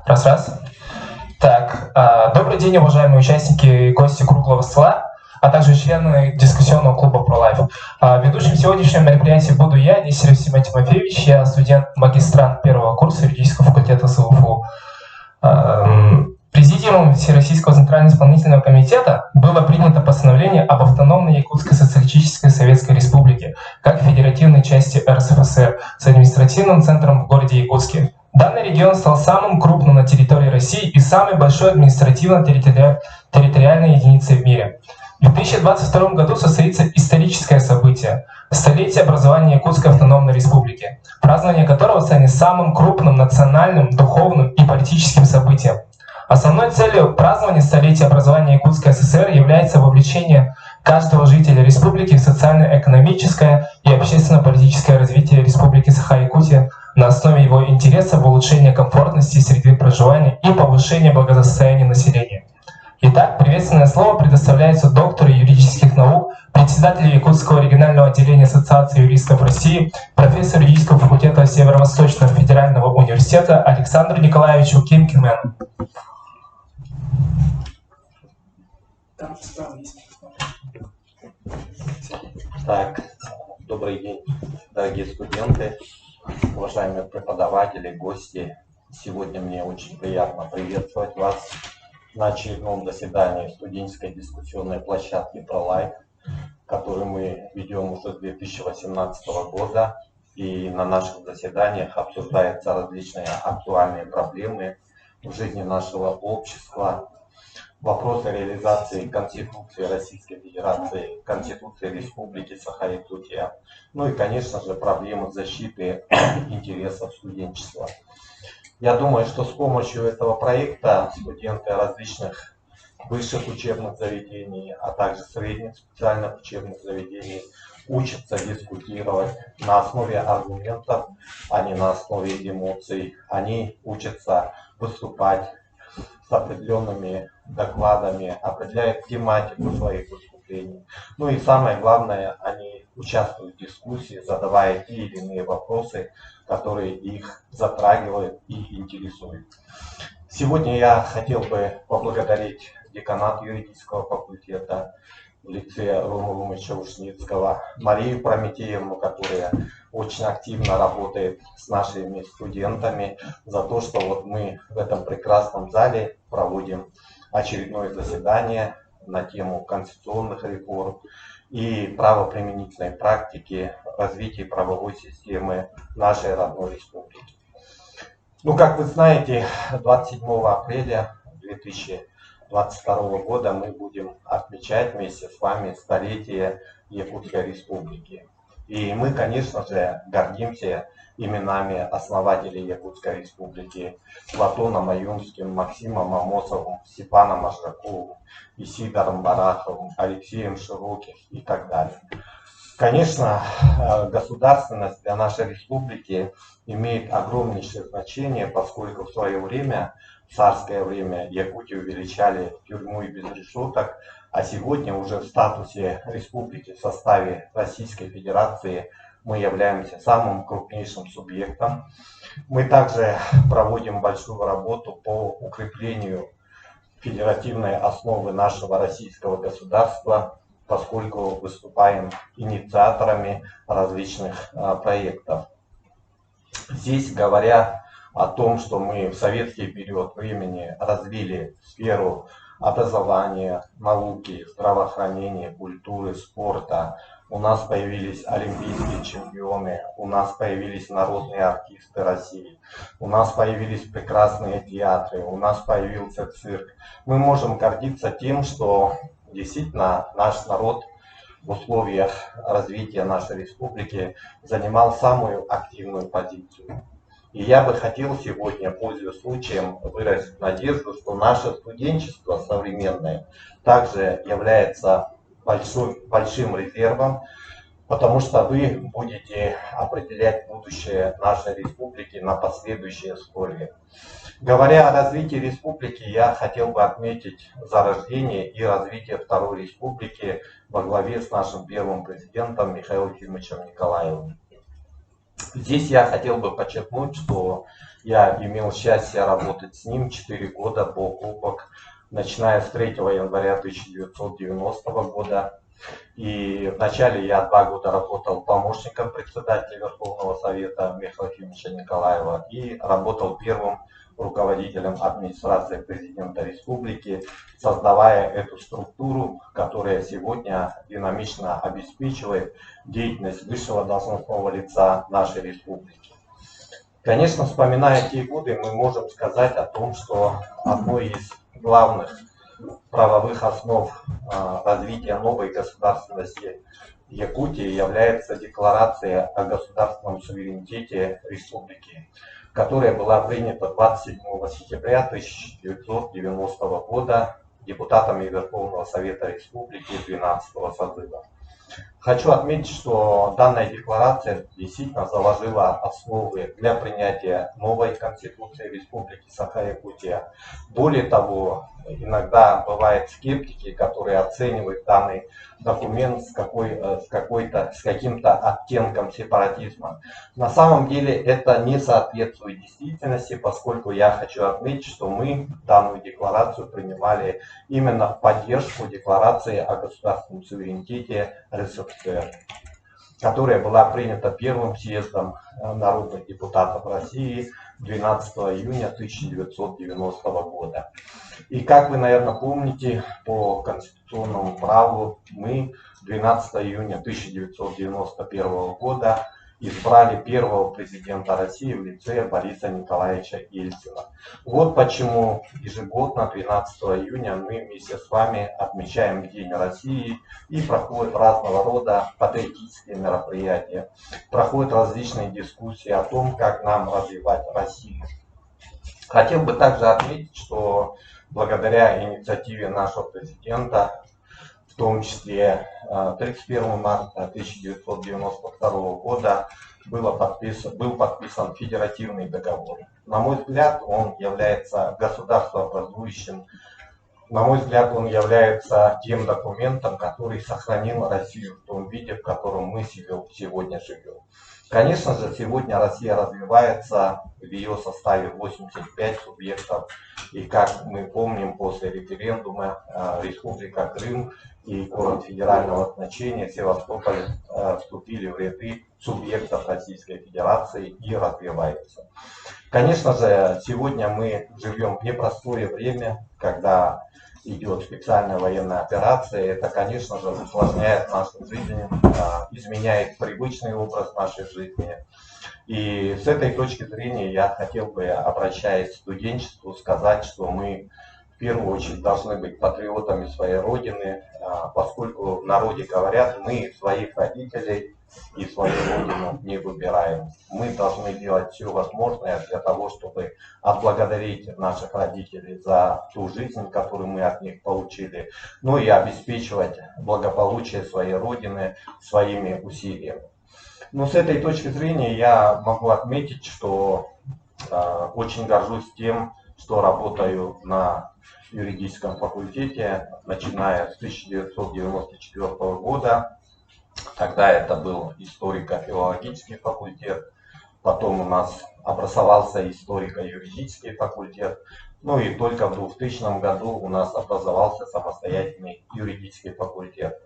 Раз. Так, добрый день, уважаемые участники и гости круглого стола, а также члены дискуссионного клуба ProLife. Ведущим сегодняшнего мероприятия буду я, Нестеров Симон Тимофеевич, я студент-магистрант первого курса юридического факультета СУФУ. Президиумом Всероссийского Центрального исполнительного комитета было принято постановление об автономной Якутской Социалистической Советской Республике как федеративной части РСФСР с административным центром в городе Якутске. Данный регион стал самым крупным на территории России и самой большой административно-территориальной единицей в мире. В 2022 году состоится историческое событие – столетие образования Якутской автономной республики, празднование которого станет самым крупным национальным, духовным и политическим событием. Основной целью празднования столетия образования Якутской ССР является вовлечение каждого жителя республики в социально-экономическое и общественно-политическое развитие Республики Саха-Якутия на основе его интереса в улучшении комфортности среды проживания и повышении благосостояния населения. Итак, приветственное слово предоставляется доктору юридических наук, председателю Якутского регионального отделения Ассоциации юристов России, профессору юридического факультета Северо-Восточного федерального университета Александру Николаевичу Кимкинмену. Так, добрый день, дорогие студенты, уважаемые преподаватели, гости. Сегодня мне очень приятно приветствовать вас на очередном заседании студенческой дискуссионной площадки ProLife, которую мы ведем уже с 2018 года. И на наших заседаниях обсуждаются различные актуальные проблемы в жизни нашего общества, вопросы реализации Конституции Российской Федерации, Конституции Республики Саха-Якутия, ну и, конечно же, проблемы защиты интересов студенчества. Я думаю, что с помощью этого проекта студенты различных высших учебных заведений, а также средних специальных учебных заведений учатся дискутировать на основе аргументов, а не на основе эмоций. Они учатся выступать с определенными докладами, определяют тематику своих выступлений. Ну и самое главное, они участвуют в дискуссии, задавая те или иные вопросы, которые их затрагивают и интересуют. Сегодня я хотел бы поблагодарить деканат юридического факультета в лице Рома Румыча Ушницкого, Марию Прометеевну, которая очень активно работает с нашими студентами, за то, что вот мы в этом прекрасном зале проводим очередное заседание на тему конституционных реформ и правоприменительной практики развития правовой системы нашей родной республики. Ну, как вы знаете, 27 апреля 2022 года мы будем отмечать вместе с вами столетие Якутской республики. И мы, конечно же, гордимся именами основателей Якутской республики: Платоном Аюнским, Максимом Амосовым, Степаном Аждаковым, Исидором Бараховым, Алексеем Широких и так далее. Конечно, государственность для нашей республики имеет огромнейшее значение, поскольку в свое время, в царское время, Якутию величали тюрьмой без решеток, а сегодня уже в статусе республики в составе Российской Федерации мы являемся самым крупнейшим субъектом. Мы также проводим большую работу по укреплению федеративной основы нашего российского государства, поскольку выступаем инициаторами различных проектов. Здесь, говоря о том, что мы в советский период времени развили сферу образования, науки, здравоохранения, культуры, спорта, у нас появились олимпийские чемпионы, у нас появились народные артисты России, у нас появились прекрасные театры, у нас появился цирк. Мы можем гордиться тем, что действительно наш народ в условиях развития нашей республики занимал самую активную позицию. И я бы хотел сегодня, пользуясь случаем, выразить надежду, что наше студенчество современное также является большим резервом потому что вы будете определять будущее нашей республики на последующие 100 лет. Говоря о развитии республики, я хотел бы отметить зарождение и развитие Второй республики во главе с нашим первым президентом Михаилом Ефимовичем Николаевым. Здесь я хотел бы подчеркнуть, что я имел счастье работать с ним 4 года бок о бок, начиная с 3 января 1990 года. И вначале я 2 года работал помощником председателя Верховного Совета Михаила Ефимовича Николаева и работал первым руководителем администрации президента республики, создавая эту структуру, которая сегодня динамично обеспечивает деятельность высшего должностного лица нашей республики. Конечно, вспоминая те годы, мы можем сказать о том, что одной из главных правовых основ развития новой государственности Якутии является Декларация о государственном суверенитете республики, которая была принята 27 сентября 1990 года депутатами Верховного Совета Республики 12-го созыва. Хочу отметить, что данная декларация действительно заложила основы для принятия новой Конституции Республики Саха-Якутия. Более того, иногда бывают скептики, которые оценивают данный документ с каким-то оттенком сепаратизма. На самом деле это не соответствует действительности, поскольку я хочу отметить, что мы данную декларацию принимали именно в поддержку декларации о государственном суверенитете РСФСР, которая была принята первым съездом народных депутатов России 12 июня 1990 года. И как вы, наверное, помните, по конституционному праву мы 12 июня 1991 года избрали первого президента России в лице Бориса Николаевича Ельцина. Вот почему ежегодно 12 июня мы вместе с вами отмечаем День России и проходят разного рода патриотические мероприятия, проходят различные дискуссии о том, как нам развивать Россию. Хотел бы также отметить, что благодаря инициативе нашего президента, в том числе 31 марта 1992 года был подписан федеративный договор. На мой взгляд, он является государствообразующим. На мой взгляд, он является тем документом, который сохранил Россию в том виде, в котором мы сегодня живем. Конечно же, сегодня Россия развивается, в ее составе 85 субъектов. И как мы помним, после референдума Республика Крым и город федерального значения Севастополь вступили в ряды субъектов Российской Федерации и развиваются. Конечно же, сегодня мы живем в непростое время, когда идет специальная военная операция. Это, конечно же, усложняет нашу жизнь, изменяет привычный образ нашей жизни. И с этой точки зрения я хотел бы, обращаясь к студенчеству, сказать, что мы в первую очередь должны быть патриотами своей Родины, поскольку в народе говорят, мы своих родителей и свою Родину не выбираем. Мы должны делать все возможное для того, чтобы отблагодарить наших родителей за ту жизнь, которую мы от них получили, ну и обеспечивать благополучие своей Родины своими усилиями. Но с этой точки зрения я могу отметить, что очень горжусь тем, что работаю на юридическом факультете, начиная с 1994 года. Тогда это был историко-филологический факультет, потом у нас образовался историко-юридический факультет, ну и только в 2000 году у нас образовался самостоятельный юридический факультет.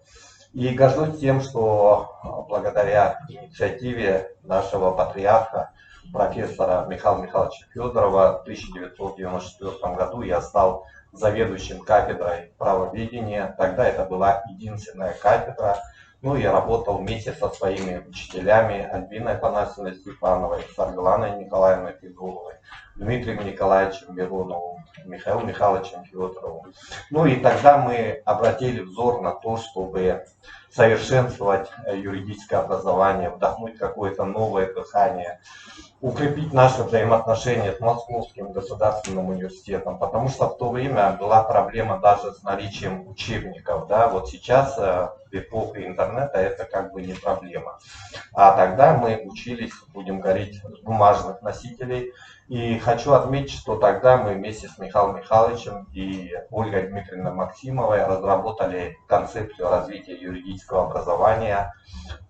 И горжусь тем, что благодаря инициативе нашего патриарха, профессора Михаила Михайловича Федорова, в 1994 году я стал заведующим кафедрой правоведения. Тогда это была единственная кафедра. Ну, я работал вместе со своими учителями Альбиной Афанасьевной Степановой, Саргаланой Николаевной Федоровой, Дмитрием Николаевичем Мироновым, Михаилом Михайловичем Федоровым. Ну и тогда мы обратили взор на то, чтобы совершенствовать юридическое образование, вдохнуть какое-то новое дыхание, укрепить наши взаимоотношения с Московским государственным университетом, потому что в то время была проблема даже с наличием учебников. Да? Вот сейчас в эпоху интернета это как бы не проблема. А тогда мы учились, будем говорить, с бумажных носителей. И хочу отметить, что тогда мы вместе с Михаилом Михайловичем и Ольгой Дмитриевной Максимовой разработали концепцию развития юридического образования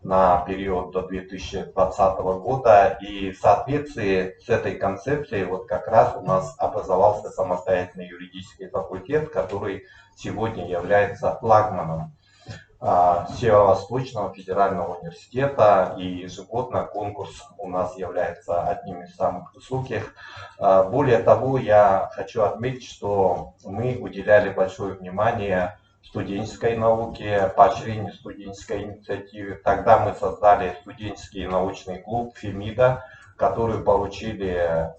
на период до 2020 года. И в соответствии с этой концепцией вот как раз у нас образовался самостоятельный юридический факультет, который сегодня является флагманом Северо-Восточного федерального университета, и ежегодно конкурс у нас является одним из самых высоких. Более того, я хочу отметить, что мы уделяли большое внимание студенческой науке, поощрению студенческой инициативы. Тогда мы создали студенческий научный клуб «Фемида», который поручили,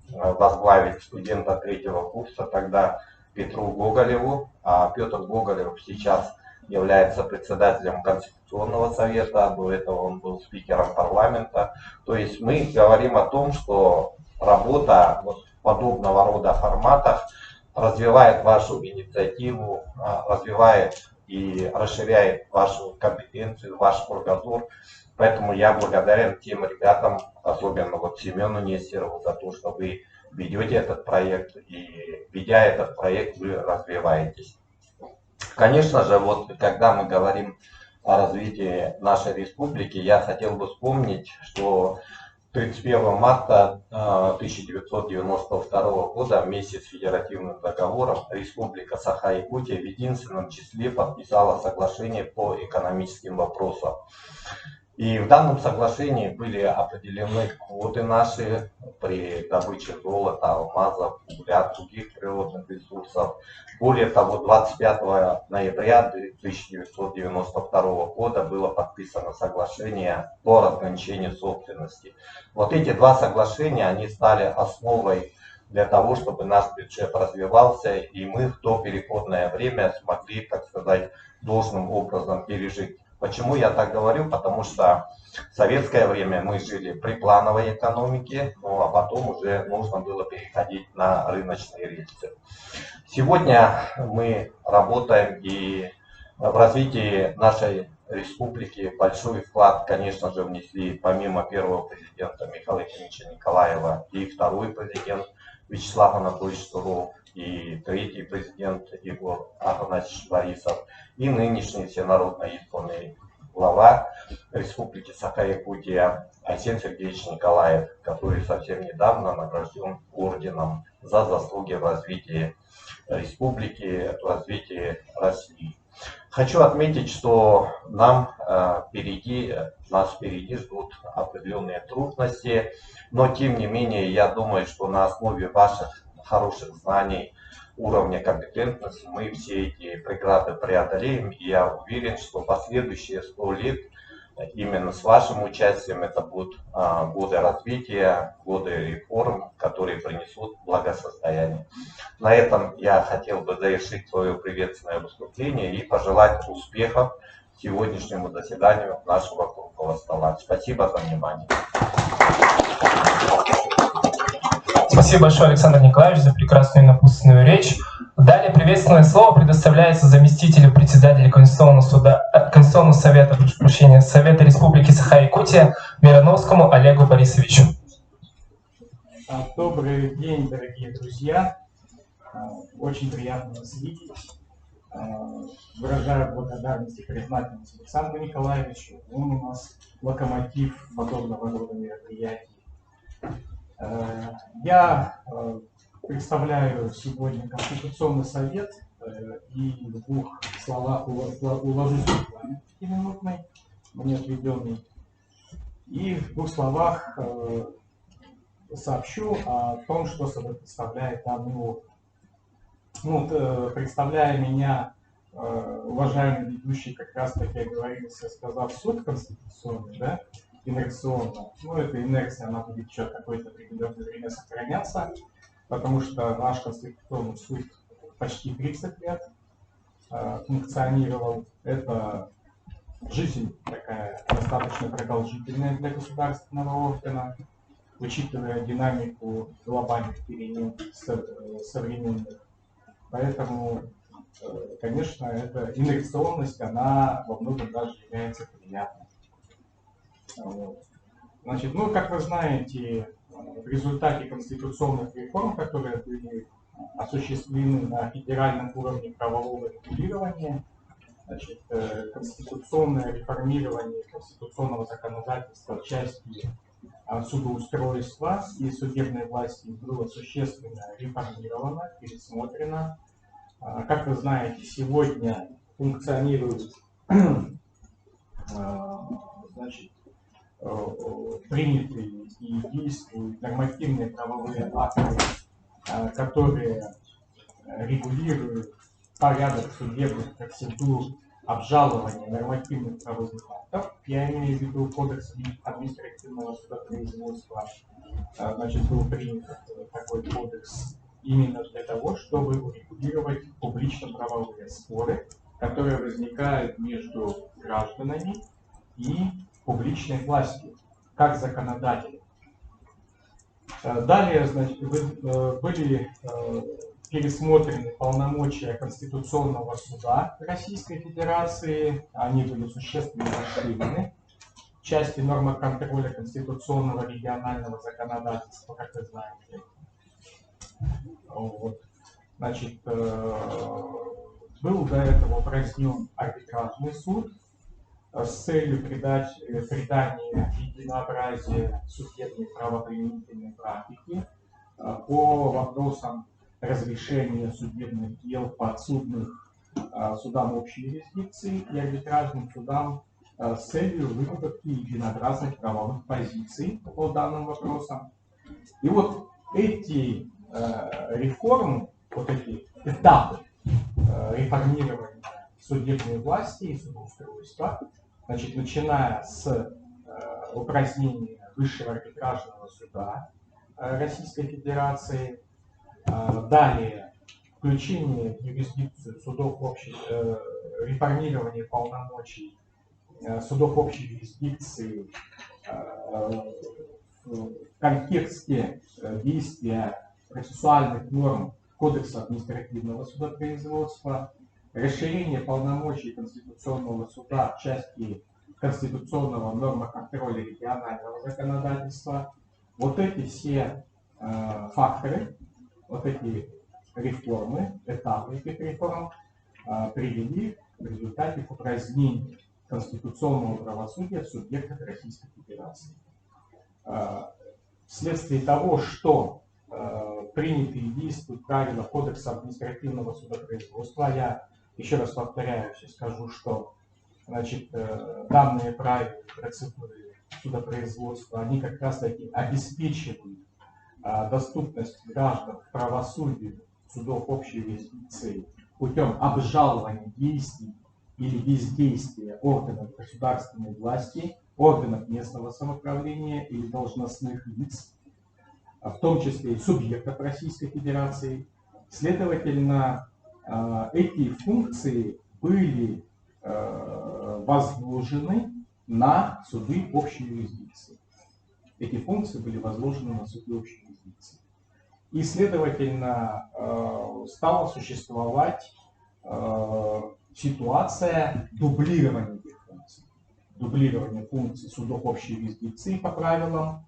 возглавить студента третьего курса тогда Петру Гоголеву. А Петр Гоголев сейчас является председателем Конституционного совета, до этого он был спикером парламента. То есть мы говорим о том, что работа вот в подобного рода форматах развивает вашу инициативу, развивает и расширяет вашу компетенцию, ваш кругозор. Поэтому я благодарен тем ребятам, особенно вот Семену Нестерову, за то, что вы ведете этот проект, и ведя этот проект, вы развиваетесь. Конечно же, вот когда мы говорим о развитии нашей республики, я хотел бы вспомнить, что 31 марта 1992 года вместе с федеративным договором Республика Саха-Якутия в единственном числе подписала соглашение по экономическим вопросам. И в данном соглашении были определены квоты наши при добыче золота, алмазов, угля, других природных ресурсов. Более того, 25 ноября 1992 года было подписано соглашение по разграничению собственности. Вот эти два соглашения, они стали основой для того, чтобы наш бюджет развивался, и мы в то переходное время смогли, так сказать, должным образом пережить. Почему я так говорю? Потому что в советское время мы жили при плановой экономике, ну а потом уже нужно было переходить на рыночные рельсы. Сегодня мы работаем, и в развитии нашей республики большой вклад, конечно же, внесли помимо первого президента Михаила Ефимовича Николаева и второй президент Вячеслав Анатольевич Суров, и третий президент Егор Афанасьевич Борисов, и нынешний всенародно избранный глава Республики Саха-Якутия Арсений Сергеевич Николаев, который совсем недавно награжден орденом за заслуги в развитии республики, в развитии России. Хочу отметить, что нас впереди ждут определенные трудности, но тем не менее я думаю, что на основе ваших хороших знаний, уровня компетентности мы все эти преграды преодолеем. И я уверен, что последующие 100 лет именно с вашим участием это будут годы развития, годы реформ, которые принесут благосостояние. На этом я хотел бы завершить свое приветственное выступление и пожелать успехов сегодняшнему заседанию нашего круглого стола. Спасибо за внимание. Спасибо большое, Александр Николаевич, за прекрасную и напутственную речь. Далее приветственное слово предоставляется заместителю председателя Конституционного совета, Совета Республики Саха-Якутия Мироновскому Олегу Борисовичу. Добрый день, дорогие друзья. Очень приятно вас видеть. Выражаю благодарность и признательность Александру Николаевичу. Он у нас локомотив подобного рода мероприятий. Я представляю сегодня Конституционный совет и в двух словах уложусь в плане 5-минутной, мне отведенный, и в двух словах сообщу о том, что собой представляет данный орган. Представляя меня, уважаемый ведущий, как раз таки оговорился, сказав суд конституционный, да, инерционно. Эта инерция, она будет еще какое-то определенное время сохраняться, потому что наш конституционный суд почти 30 лет функционировал. Это жизнь такая достаточно продолжительная для государственного органа, учитывая динамику глобальных перемен современных. Поэтому конечно, эта инерционность, она во многом даже является приятной. Вот. Значит, ну, как вы знаете, в результате конституционных реформ, которые были осуществлены на федеральном уровне правового регулирования, значит, конституционное реформирование конституционного законодательства в части судоустройства и судебной власти было существенно реформировано, пересмотрено. Как вы знаете, сегодня функционируют, значит, принятые и действуют нормативные правовые акты, которые регулируют порядок судебных процедур обжалования нормативных правовых актов. Я имею в виду Кодекс административного судопроизводства. Значит, был принят такой кодекс именно для того, чтобы урегулировать публично-правовые споры, которые возникают между гражданами и публичной властью, как законодателем. Далее, значит, были пересмотрены полномочия Конституционного суда Российской Федерации, они были существенно расширены в части нормы контроля конституционного регионального законодательства, как вы знаете. Вот. Значит, был до этого упразднен арбитражный суд с целью придания единообразия судебной правоприменительной практики по вопросам разрешения судебных дел подсудных судам общей юрисдикции и арбитражным судам с целью выработки единообразных правовых позиций по данным вопросам. И вот эти реформы, вот эти этапы реформирования судебной власти и судоустройства, значит, начиная с упразднения Высшего арбитражного суда Российской Федерации, далее включение в юрисдикцию судов общей, реформирование полномочий судов общей юрисдикции в контексте действия процессуальных норм Кодекса административного судопроизводства, расширение полномочий Конституционного суда в части конституционного нормоконтроля регионального законодательства. Вот эти все факторы, вот эти реформы, этапы этих реформ привели в результате к упразднению конституционного правосудия в субъектах Российской Федерации. Вследствие того, что приняты и действуют правила Кодекса административного судопроизводства, я еще раз повторяюсь и скажу, что, значит, данные правила процедуры судопроизводства, они как раз таки обеспечивают доступность граждан к правосудию судов общей юрисдикции путем обжалования действий или бездействия органов государственной власти, органов местного самоуправления или должностных лиц, в том числе и субъектов Российской Федерации. Следовательно, эти функции были возложены на суды общей юрисдикции. Эти функции были возложены на суды общей юрисдикции. И, следовательно, стала существовать ситуация дублирования этих функций. Дублирование функций судов общей юрисдикции по правилам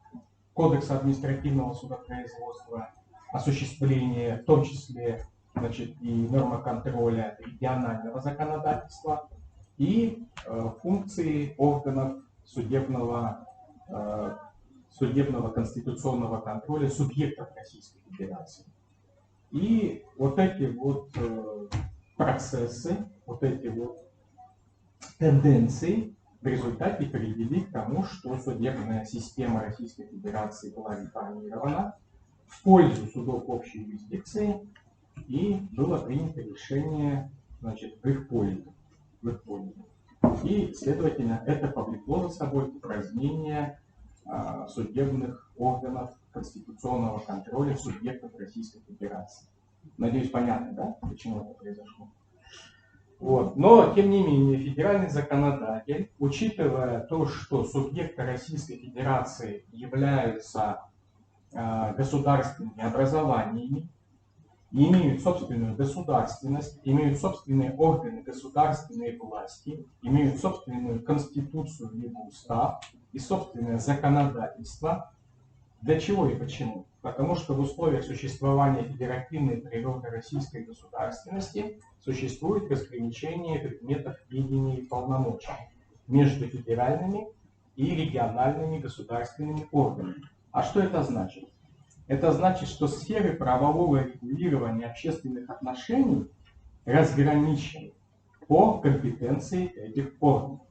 Кодекса административного судопроизводства, осуществление, в том числе, значит, и нормоконтроля регионального законодательства, и функции органов судебного конституционного контроля субъектов Российской Федерации. И вот эти вот процессы, вот эти вот тенденции в результате привели к тому, что судебная система Российской Федерации была реформирована в пользу судов общей юрисдикции, и было принято решение, значит, в их пользу. И, следовательно, это повлекло за собой упразднение судебных органов конституционного контроля субъектов Российской Федерации. Надеюсь, понятно, да, почему это произошло? Вот. Но, тем не менее, федеральный законодатель, учитывая то, что субъекты Российской Федерации являются государственными образованиями имеют собственную государственность, имеют собственные органы государственной власти, имеют собственную конституцию либо устав и собственное законодательство. Для чего и почему? Потому что в условиях существования федеративной природы российской государственности существует разграничение предметов ведения и полномочий между федеральными и региональными государственными органами. А что это значит? Это значит, что сферы правового регулирования общественных отношений разграничены по компетенции этих органов.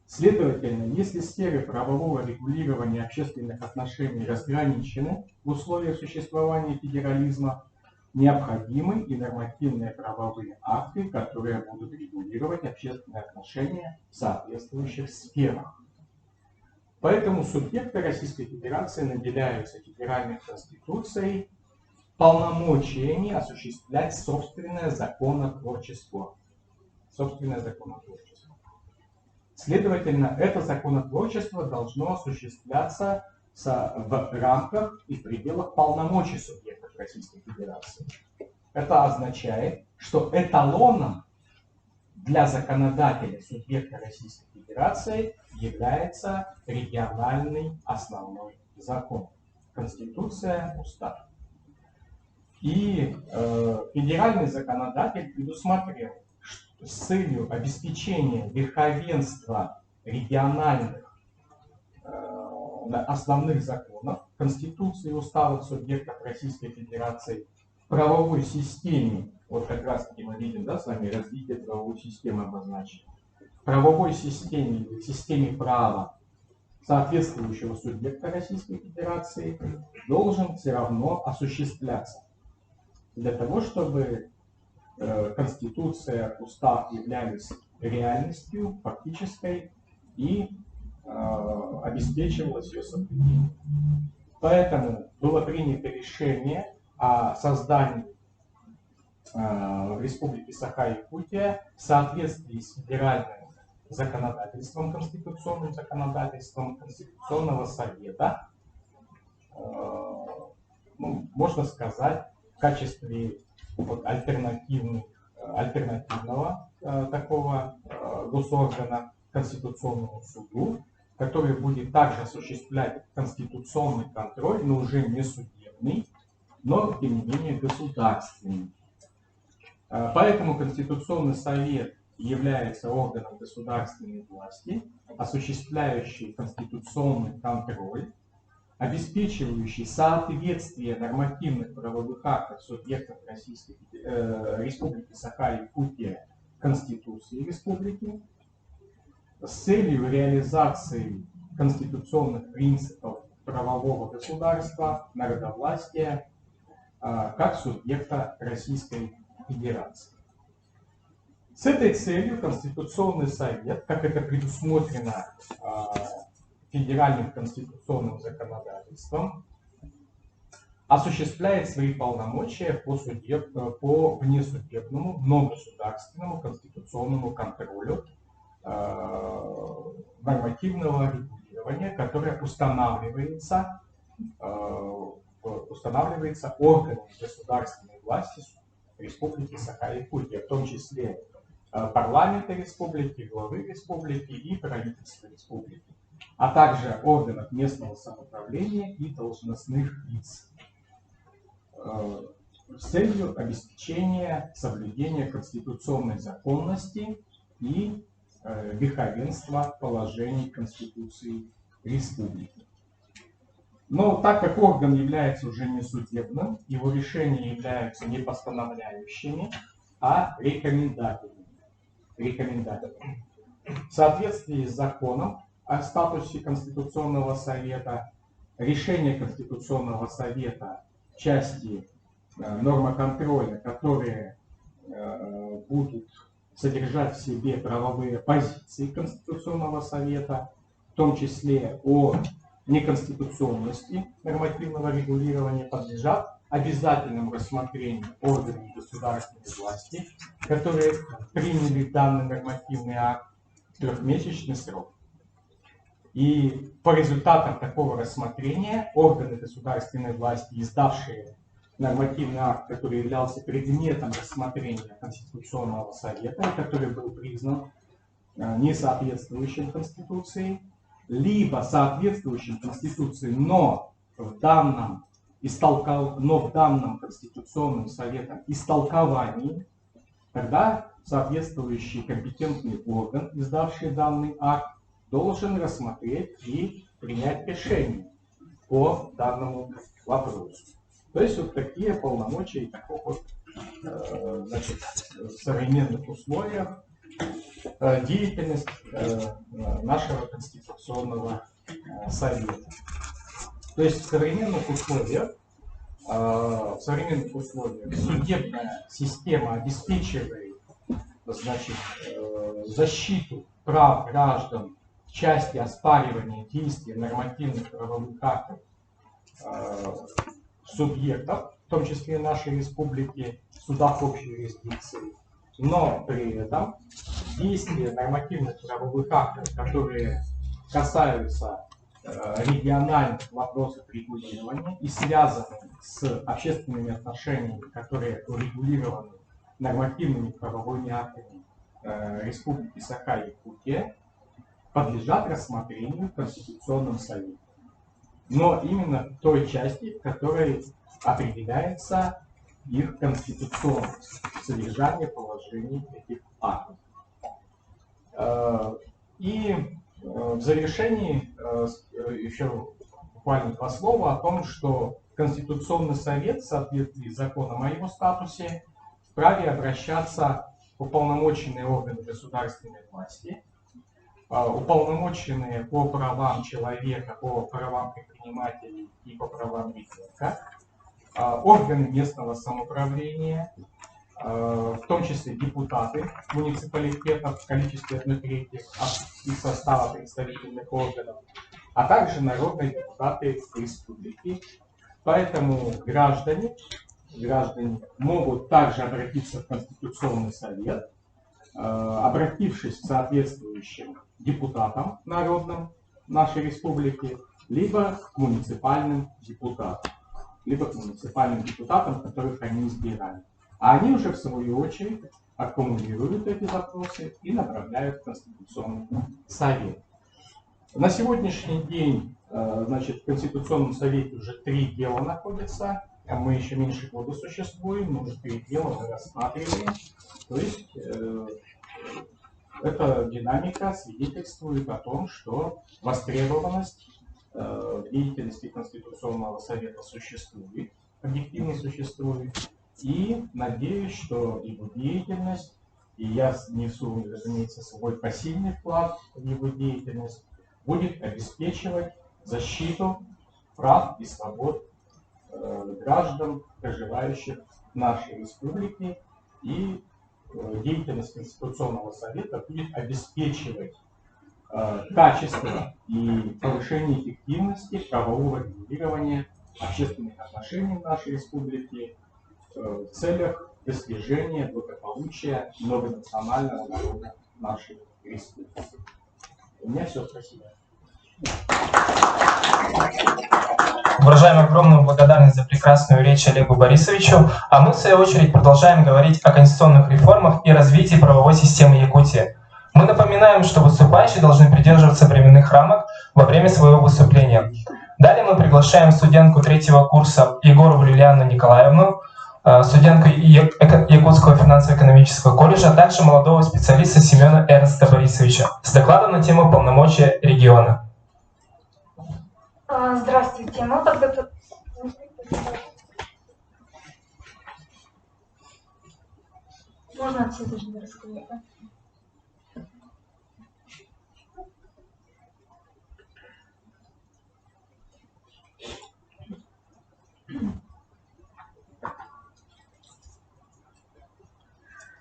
Следовательно, если сферы правового регулирования общественных отношений разграничены в условиях существования федерализма, необходимы и нормативные правовые акты, которые будут регулировать общественные отношения в соответствующих сферах. Поэтому субъекты Российской Федерации наделяются федеральной конституцией полномочиями осуществлять собственное законотворчество. Следовательно, это законотворчество должно осуществляться в рамках и в пределах полномочий субъектов Российской Федерации. Это означает, что эталоном для законодателя субъекта Российской Федерации является региональный основной закон, Конституция, Устав. И федеральный законодатель предусмотрел, что с целью обеспечения верховенства региональных основных законов, Конституции и уставов субъектов Российской Федерации в правовой системе, вот как раз таки мы видим, да, с вами развитие правовой системы обозначено, в правовой системе или системе права соответствующего субъекта Российской Федерации должен все равно осуществляться. Для того, чтобы Конституция, Устав являлись реальностью фактической и обеспечивалось ее соблюдение. Поэтому было принято решение о создании в Республике Саха-Якутия в соответствии с федеральным законодательством, конституционным законодательством Конституционного совета, ну, можно сказать, в качестве вот альтернативного такого госоргана Конституционному суду, который будет также осуществлять конституционный контроль, но уже не судебный, но тем не менее государственный. Поэтому Конституционный совет является органом государственной власти, осуществляющий конституционный контроль, обеспечивающий соответствие нормативных правовых актов субъектов Республики Саха-Якутия Конституции Республики с целью реализации конституционных принципов правового государства, народовластия как субъекта Российской Федерации. С этой целью Конституционный совет, как это предусмотрено федеральным конституционным законодательством, осуществляет свои полномочия по внесудебному, но государственному конституционному контролю нормативного регулирования, которое устанавливается органами государственной власти Республики Саха-Якутия, в том числе парламента республики, главы республики и правительства республики, а также органов местного самоуправления и должностных лиц с целью обеспечения соблюдения конституционной законности и верховенства положений Конституции Республики. Но так как орган является уже не судебным, его решения являются не постановляющими, а рекомендательными. В соответствии с законом о статусе Конституционного совета, решения Конституционного совета в части нормоконтроля, которые будут содержать в себе правовые позиции Конституционного совета, в том числе о неконституционности нормативного регулирования, подлежат обязательному рассмотрению органов государственной власти, которые приняли данный нормативный акт в трехмесячный срок. И по результатам такого рассмотрения органы государственной власти, издавшие нормативный акт, который являлся предметом рассмотрения Конституционного совета, который был признан несоответствующим Конституции, либо соответствующим Конституции, но в данном Конституционным советом истолковании, тогда соответствующий компетентный орган, издавший данный акт, должен рассмотреть и принять решение по данному вопросу. То есть вот такие полномочия и такого вот, значит, в современных условиях деятельность нашего Конституционного совета. То есть в современных условиях судебная система обеспечивает, значит, защиту прав граждан в части оспаривания действий нормативных правовых актов субъектов, в том числе и нашей республики, в судах общей юрисдикции. Но при этом действия нормативных правовых актов, которые касаются региональных вопросов регулирования и связаны с общественными отношениями, которые урегулированы нормативными правовыми актами Республики Саха-Якутия, подлежат рассмотрению в Конституционном совете. Но именно в той части, в которой определяется их конституционность, содержание положений этих актов. И в завершении еще буквально 2 слова о том, что Конституционный совет в соответствии с законом о его статусе вправе обращаться в уполномоченные органы государственной власти, уполномоченные по правам человека, по правам предпринимателей и по правам ребенка, органы местного самоуправления, в том числе депутаты муниципалитетов в количестве 1/3 из состава представительных органов, а также народные депутаты республики. Поэтому граждане могут также обратиться в Конституционный совет, обратившись к соответствующим депутатам народным нашей республики, либо к муниципальным депутатам, которых они избирали. А они уже в свою очередь аккумулируют эти запросы и направляют в Конституционный совет. На сегодняшний день, значит, в Конституционном совете уже 3 дела находятся. Мы еще меньше года существуем, но уже 3 дела мы рассматриваем. То есть эта динамика свидетельствует о том, что востребованность в деятельности Конституционного совета существует, объективно существует. И надеюсь, что его деятельность, и я внесу, разумеется, свой посильный вклад в его деятельность, будет обеспечивать защиту прав и свобод граждан, проживающих в нашей республике, и деятельность Конституционного совета будет обеспечивать качество и повышение эффективности правового регулирования общественных отношений в нашей республике в целях достижения благополучия многонационального народа нашей республики. У меня все, спасибо. Выражаем огромную благодарность за прекрасную речь Олегу Борисовичу, а мы, в свою очередь, продолжаем говорить о конституционных реформах и развитии правовой системы Якутии. Мы напоминаем, что выступающие должны придерживаться временных рамок во время своего выступления. Далее мы приглашаем студентку 3-го курса Егорову Лилиану Николаевну, студентку Якутского финансово-экономического колледжа, а также молодого специалиста Семена Эрнста Борисовича с докладом на тему полномочия региона. Здравствуйте. Можно отсюда же не рассказать, да?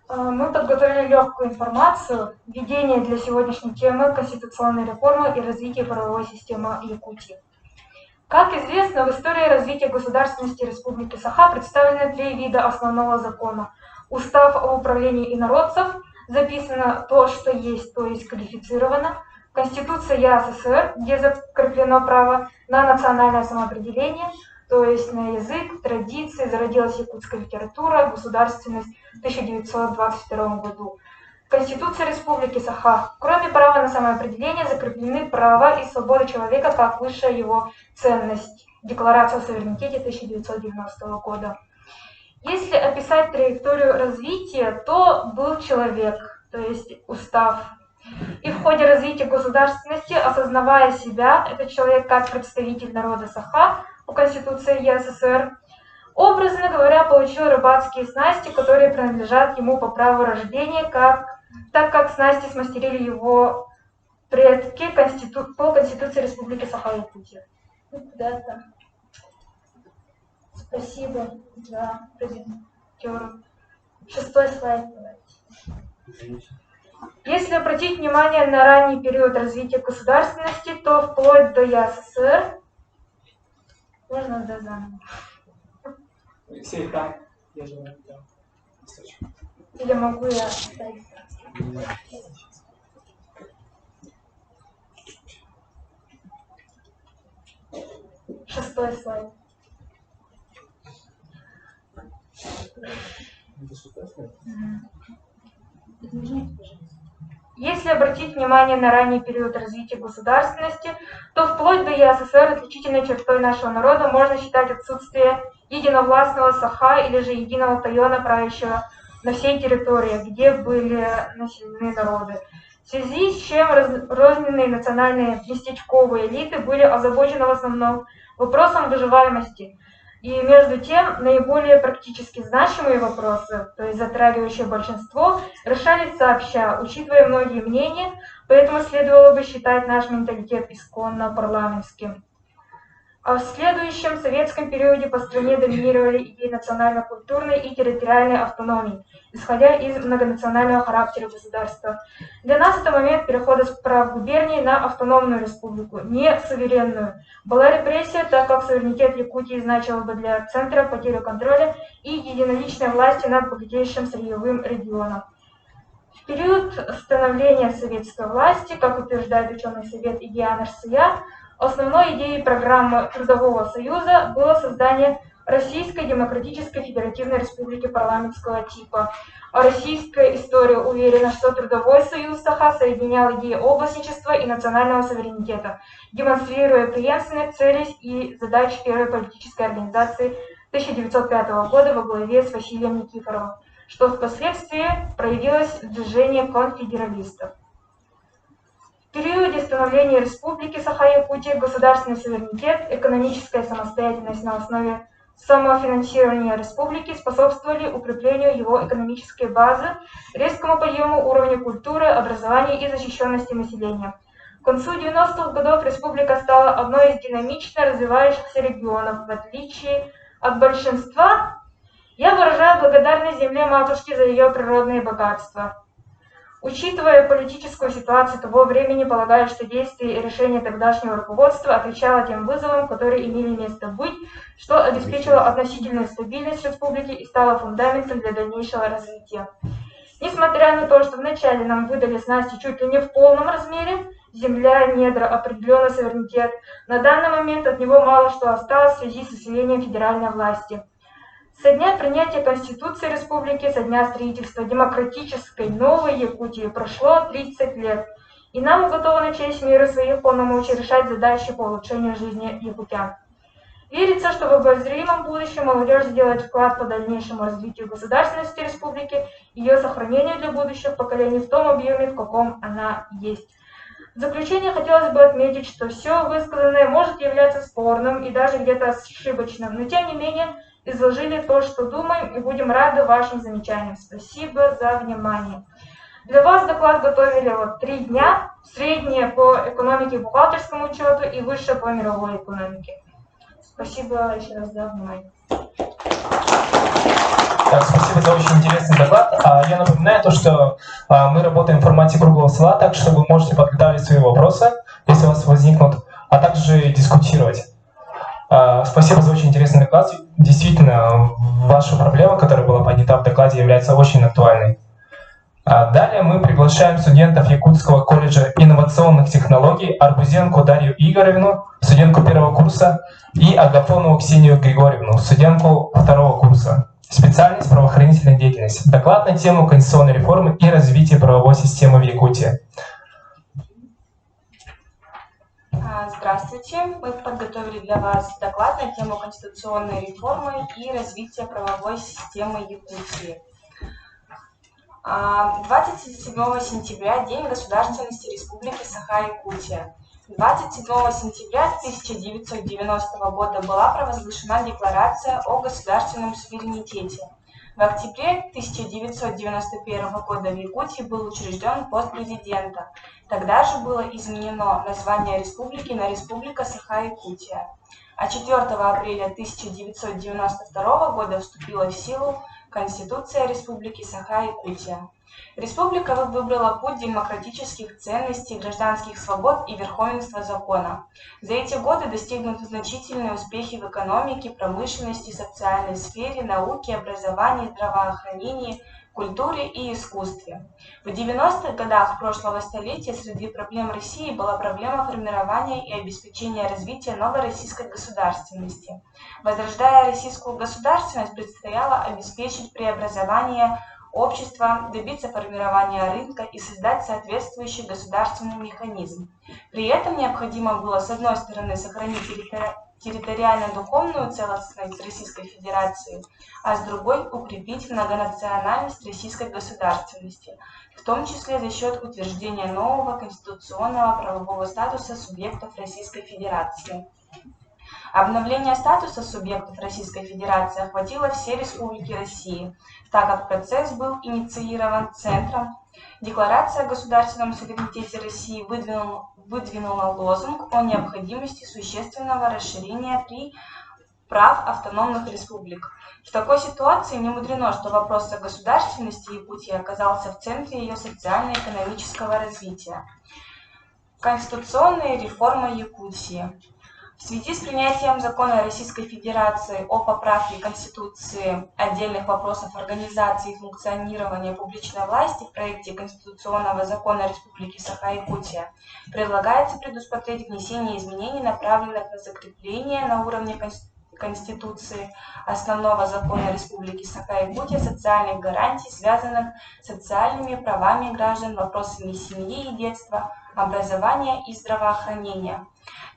Мы подготовили легкую информацию, введение для сегодняшней темы конституционной реформы и развития правовой системы Якутии. Как известно, в истории развития государственности Республики Саха представлены 3 вида основного закона. Устав о управлении инородцев, записано то, что есть, то есть кодифицировано. Конституция ЯССР, где закреплено право на национальное самоопределение. то есть на язык, традиции, зародилась якутская литература, государственность в 1922 году. В Конституции Республики Саха, кроме права на самоопределение, закреплены права и свободы человека как высшая его ценность. Декларация о суверенитете 1990 года. Если описать траекторию развития, то был человек, то есть устав. И в ходе развития государственности, осознавая себя, этот человек как представитель народа Саха по Конституции ЕССР, образно говоря, получил рыбацкие снасти, которые принадлежат ему по праву рождения, так как снасти смастерили его предки по Конституции Республики Саха-Якутия. Спасибо за презентацию. 6-й слайд. Если обратить внимание на ранний период развития государственности, то вплоть до ЕССР... Можно заново. Все экран. Или могу я оставить? Шестой слайд. Если обратить внимание на ранний период развития государственности, то вплоть до ЕССР отличительной чертой нашего народа можно считать отсутствие единовластного саха или же единого тайона, правящего на всей территории, где были населены народы. В связи с чем розненные национальные местечковые элиты были озабочены в основном вопросом выживаемости. И между тем наиболее практически значимые вопросы, то есть затрагивающие большинство, решались сообща, учитывая многие мнения, поэтому следовало бы считать наш менталитет исконно парламентским. А в следующем советском периоде по стране доминировали идеи национально-культурной и территориальной автономии, исходя из многонационального характера государства. Для нас это момент перехода с прав губернии на автономную республику, не суверенную. Была репрессия, так как суверенитет Якутии значил бы для центра потерю контроля и единоличной власти над богатейшим сырьевым регионом. В период становления советской власти, как утверждает ученый совет Игиан Арсия, основной идеей программы Трудового союза было создание Российской демократической федеративной республики парламентского типа. А российская история уверена, что Трудовой союз Саха соединял идеи областничества и национального суверенитета, демонстрируя преемственность целей и задач первой политической организации 1905 года во главе с Василием Никифоровым, что впоследствии проявилось в движении конфедералистов. В периоде становления Республики Саха-Якутия государственный суверенитет, экономическая самостоятельность на основе самофинансирования республики способствовали укреплению его экономической базы, резкому подъему уровня культуры, образования и защищенности населения. К концу 90-х годов республика стала одной из динамично развивающихся регионов. В отличие от большинства, я выражаю благодарность земле-матушке за ее природные богатства. Учитывая политическую ситуацию того времени, полагаю, что действия и решения тогдашнего руководства отвечало тем вызовам, которые имели место быть, что обеспечило относительную стабильность республики и стало фундаментом для дальнейшего развития. Несмотря на то, что вначале нам выдали снасти чуть ли не в полном размере, земля, недра, определенный суверенитет, на данный момент от него мало что осталось в связи с усилением федеральной власти. Со дня принятия Конституции Республики, со дня строительства демократической новой Якутии прошло 30 лет, и нам уготована честь меры своих полномочий решать задачи по улучшению жизни якутян. Верится, что в обозримом будущем молодежь сделает вклад по дальнейшему развитию государственности республики, ее сохранению для будущих поколений в том объеме, в каком она есть. В заключение хотелось бы отметить, что все высказанное может являться спорным и даже где-то ошибочным, но тем не менее изложили то, что думаем, и будем рады вашим замечаниям. Спасибо за внимание. Для вас доклад готовили 3 дня, среднее по экономике и бухгалтерскому учету и высшее по мировой экономике. Спасибо еще раз за внимание. Так, спасибо за очень интересный доклад. Я напоминаю то, что мы работаем в формате круглого стола, так что вы можете подготовить свои вопросы, если у вас возникнут, а также дискутировать. Спасибо за очень интересный доклад. Действительно, ваша проблема, которая была поднята в докладе, является очень актуальной. Далее мы приглашаем студентов Якутского колледжа инновационных технологий Арбузенко Дарью Игоревну, студентку первого курса, и Агафонову Ксению Григорьевну, студентку второго курса. Специальность правоохранительная деятельность. Доклад на тему конституционной реформы и развития правовой системы в Якутии. Здравствуйте. Мы подготовили для вас доклад на тему конституционной реформы и развития правовой системы Якутии. 27 сентября – День государственности Республики Саха-Якутия. 27 сентября 1990 года была провозглашена Декларация о государственном суверенитете. В октябре 1991 года в Якутии был учрежден пост президента. Тогда же было изменено название республики на Республика Саха-Якутия. А 4 апреля 1992 года вступила в силу Конституция Республики Саха-Якутия. Республика выбрала путь демократических ценностей, гражданских свобод и верховенства закона. За эти годы достигнуты значительные успехи в экономике, промышленности, социальной сфере, науке, образовании, здравоохранении, культуре и искусстве. В 90-х годах прошлого столетия среди проблем России была проблема формирования и обеспечения развития новой российской государственности. Возрождая российскую государственность, предстояло обеспечить преобразование общества, добиться формирования рынка и создать соответствующий государственный механизм. При этом необходимо было, с одной стороны, сохранить территориально-духовную целостность Российской Федерации, а с другой – укрепить многонациональность российской государственности, в том числе за счет утверждения нового конституционного правового статуса субъектов Российской Федерации. Обновление статуса субъектов Российской Федерации охватило все республики России, так как процесс был инициирован Центром. Декларация о государственном суверенитете России выдвинула лозунг о необходимости существенного расширения прав автономных республик. В такой ситуации не мудрено, что вопрос о государственности Якутии оказался в центре ее социально-экономического развития. Конституционная реформа Якутии. В связи с принятием закона Российской Федерации о поправке Конституции отдельных вопросов организации и функционирования публичной власти в проекте Конституционного закона Республики Саха-Якутия предлагается предусмотреть внесение изменений, направленных на закрепление на уровне Конституции основного закона Республики Саха-Якутия социальных гарантий, связанных с социальными правами граждан, вопросами семьи и детства, образования и здравоохранения.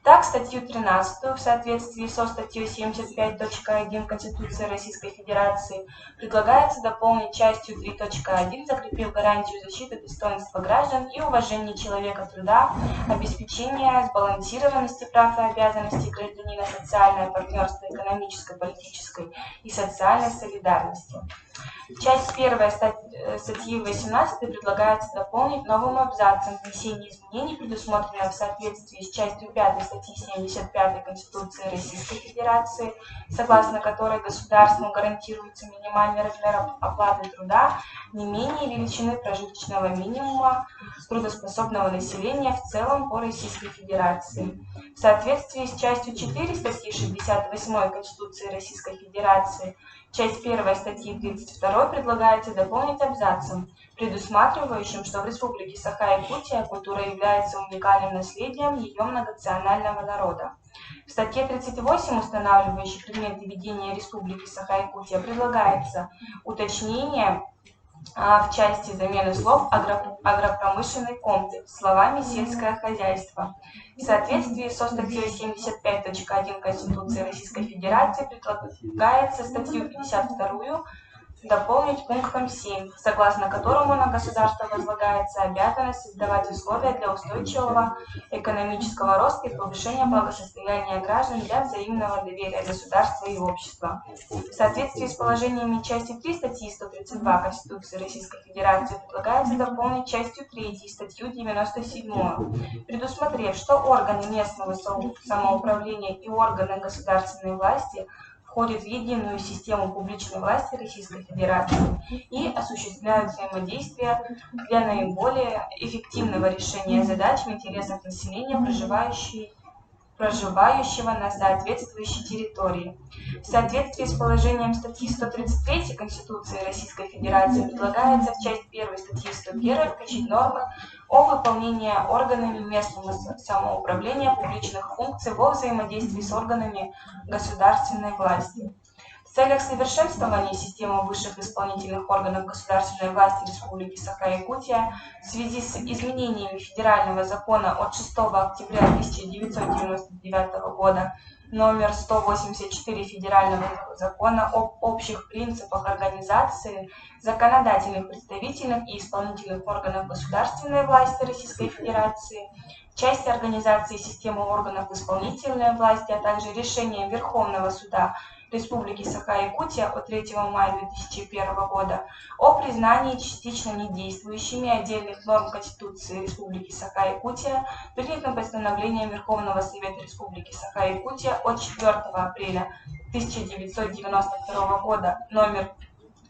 Так, статью 13 в соответствии со статьей 75.1 Конституции Российской Федерации предлагается дополнить частью 3.1, закрепив гарантию защиты достоинства граждан и уважения человека труда, обеспечения сбалансированности прав и обязанностей гражданина, социальное партнерство, экономической, политической и социальной солидарности. Часть 1 статьи 18 предлагается дополнить новым абзацем внесение изменений, предусмотренных в соответствии с частью 5 статьи 75 Конституции Российской Федерации, согласно которой государством гарантируется минимальный размер оплаты труда не менее величины прожиточного минимума трудоспособного населения в целом по Российской Федерации. В соответствии с частью 4 статьи 68 Конституции Российской Федерации, часть 1 статьи 32 предлагается дополнить абзацем, предусматривающим, что в Республике Саха-Якутия культура является уникальным наследием ее многонационального народа. В статье 38, устанавливающей предметы ведения Республики Саха-Якутия, предлагается уточнение в части замены слов агропромышленный комплекс словами сельское хозяйство. В соответствии со статьей 75.1 Конституции Российской Федерации предлагается статью 52 дополнить пунктом 7, согласно которому на государство возлагается обязанность создавать условия для устойчивого экономического роста и повышения благосостояния граждан для взаимного доверия государства и общества. В соответствии с положениями части 3 статьи 132 Конституции Российской Федерации предлагается дополнить частью 3 статью 97, предусмотрев, что органы местного самоуправления и органы государственной власти входят в единую систему публичной власти Российской Федерации и осуществляют взаимодействие для наиболее эффективного решения задач в интересах населения, проживающего на соответствующей территории. В соответствии с положением статьи 133 Конституции Российской Федерации предлагается в часть 1 статьи 101 включить нормы о выполнении органами местного самоуправления публичных функций во взаимодействии с органами государственной власти. В целях совершенствования системы высших исполнительных органов государственной власти Республики Саха-Якутия в связи с изменениями Федерального закона от 6 октября 1999 года номер 184 Федерального закона об общих принципах организации законодательных, представительных и исполнительных органов государственной власти Российской Федерации, части организации системы органов исполнительной власти, а также решение Верховного суда Республики Саха-Якутия от 3 мая 2001 года о признании частично недействующими отдельных норм Конституции Республики Саха-Якутия, принятым постановлением Верховного Совета Республики Саха-Якутия от 4 апреля 1992 года номер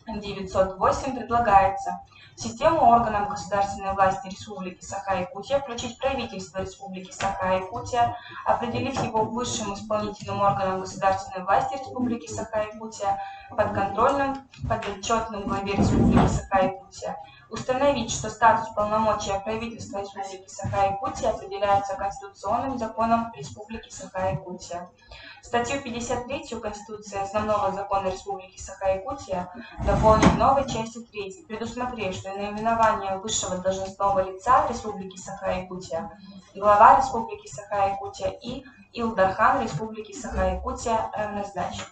908 предлагается в систему органов государственной власти Республики Саха-Якутия включить правительство Республики Саха-Якутия, определив его высшим исполнительным органом государственной власти Республики Саха-Якутия, подконтрольным, подотчетным главе Республики Саха-Якутия, установить, что статус полномочия правительства Республики Саха-Якутия определяется Конституционным законом Республики Саха-Якутия. Статью 53 Конституции Основного закона Республики Саха-Якутия дополнить новой частью 3, предусмотрев, что наименование высшего должностного лица Республики Саха-Якутия, глава Республики Саха-Якутия и Илдархан Республики Саха-Якутия равнозначны.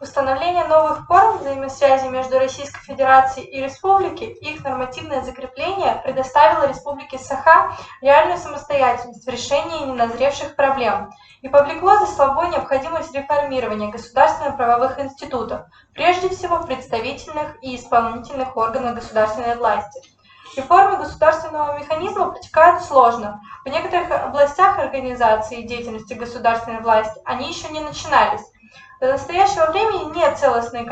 Установление новых форм взаимосвязи между Российской Федерацией и Республикой и их нормативное закрепление предоставило Республике Саха реальную самостоятельность в решении неназревших проблем и повлекло за собой необходимость реформирования государственно-правовых институтов, прежде всего представительных и исполнительных органов государственной власти. Реформы государственного механизма протекают сложно. В некоторых областях организации и деятельности государственной власти они еще не начинались. До настоящего времени нет целостной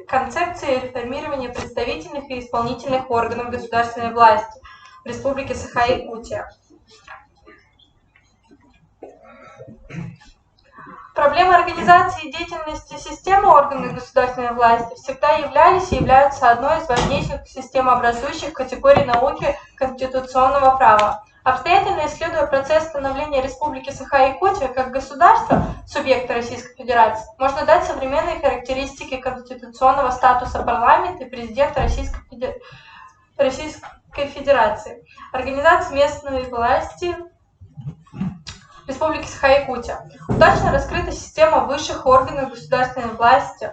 концепции реформирования представительных и исполнительных органов государственной власти в Республике Саха-Якутия. Проблемы организации и деятельности системы органов государственной власти всегда являлись и являются одной из важнейших системообразующих категорий науки конституционного права. Обстоятельно исследуя процесс становления Республики Саха-Якутия как государства, субъекта Российской Федерации, можно дать современные характеристики конституционного статуса парламента и президента Российской Федерации, организации местной власти Республики Саха-Якутия. Удачно раскрыта система высших органов государственной власти.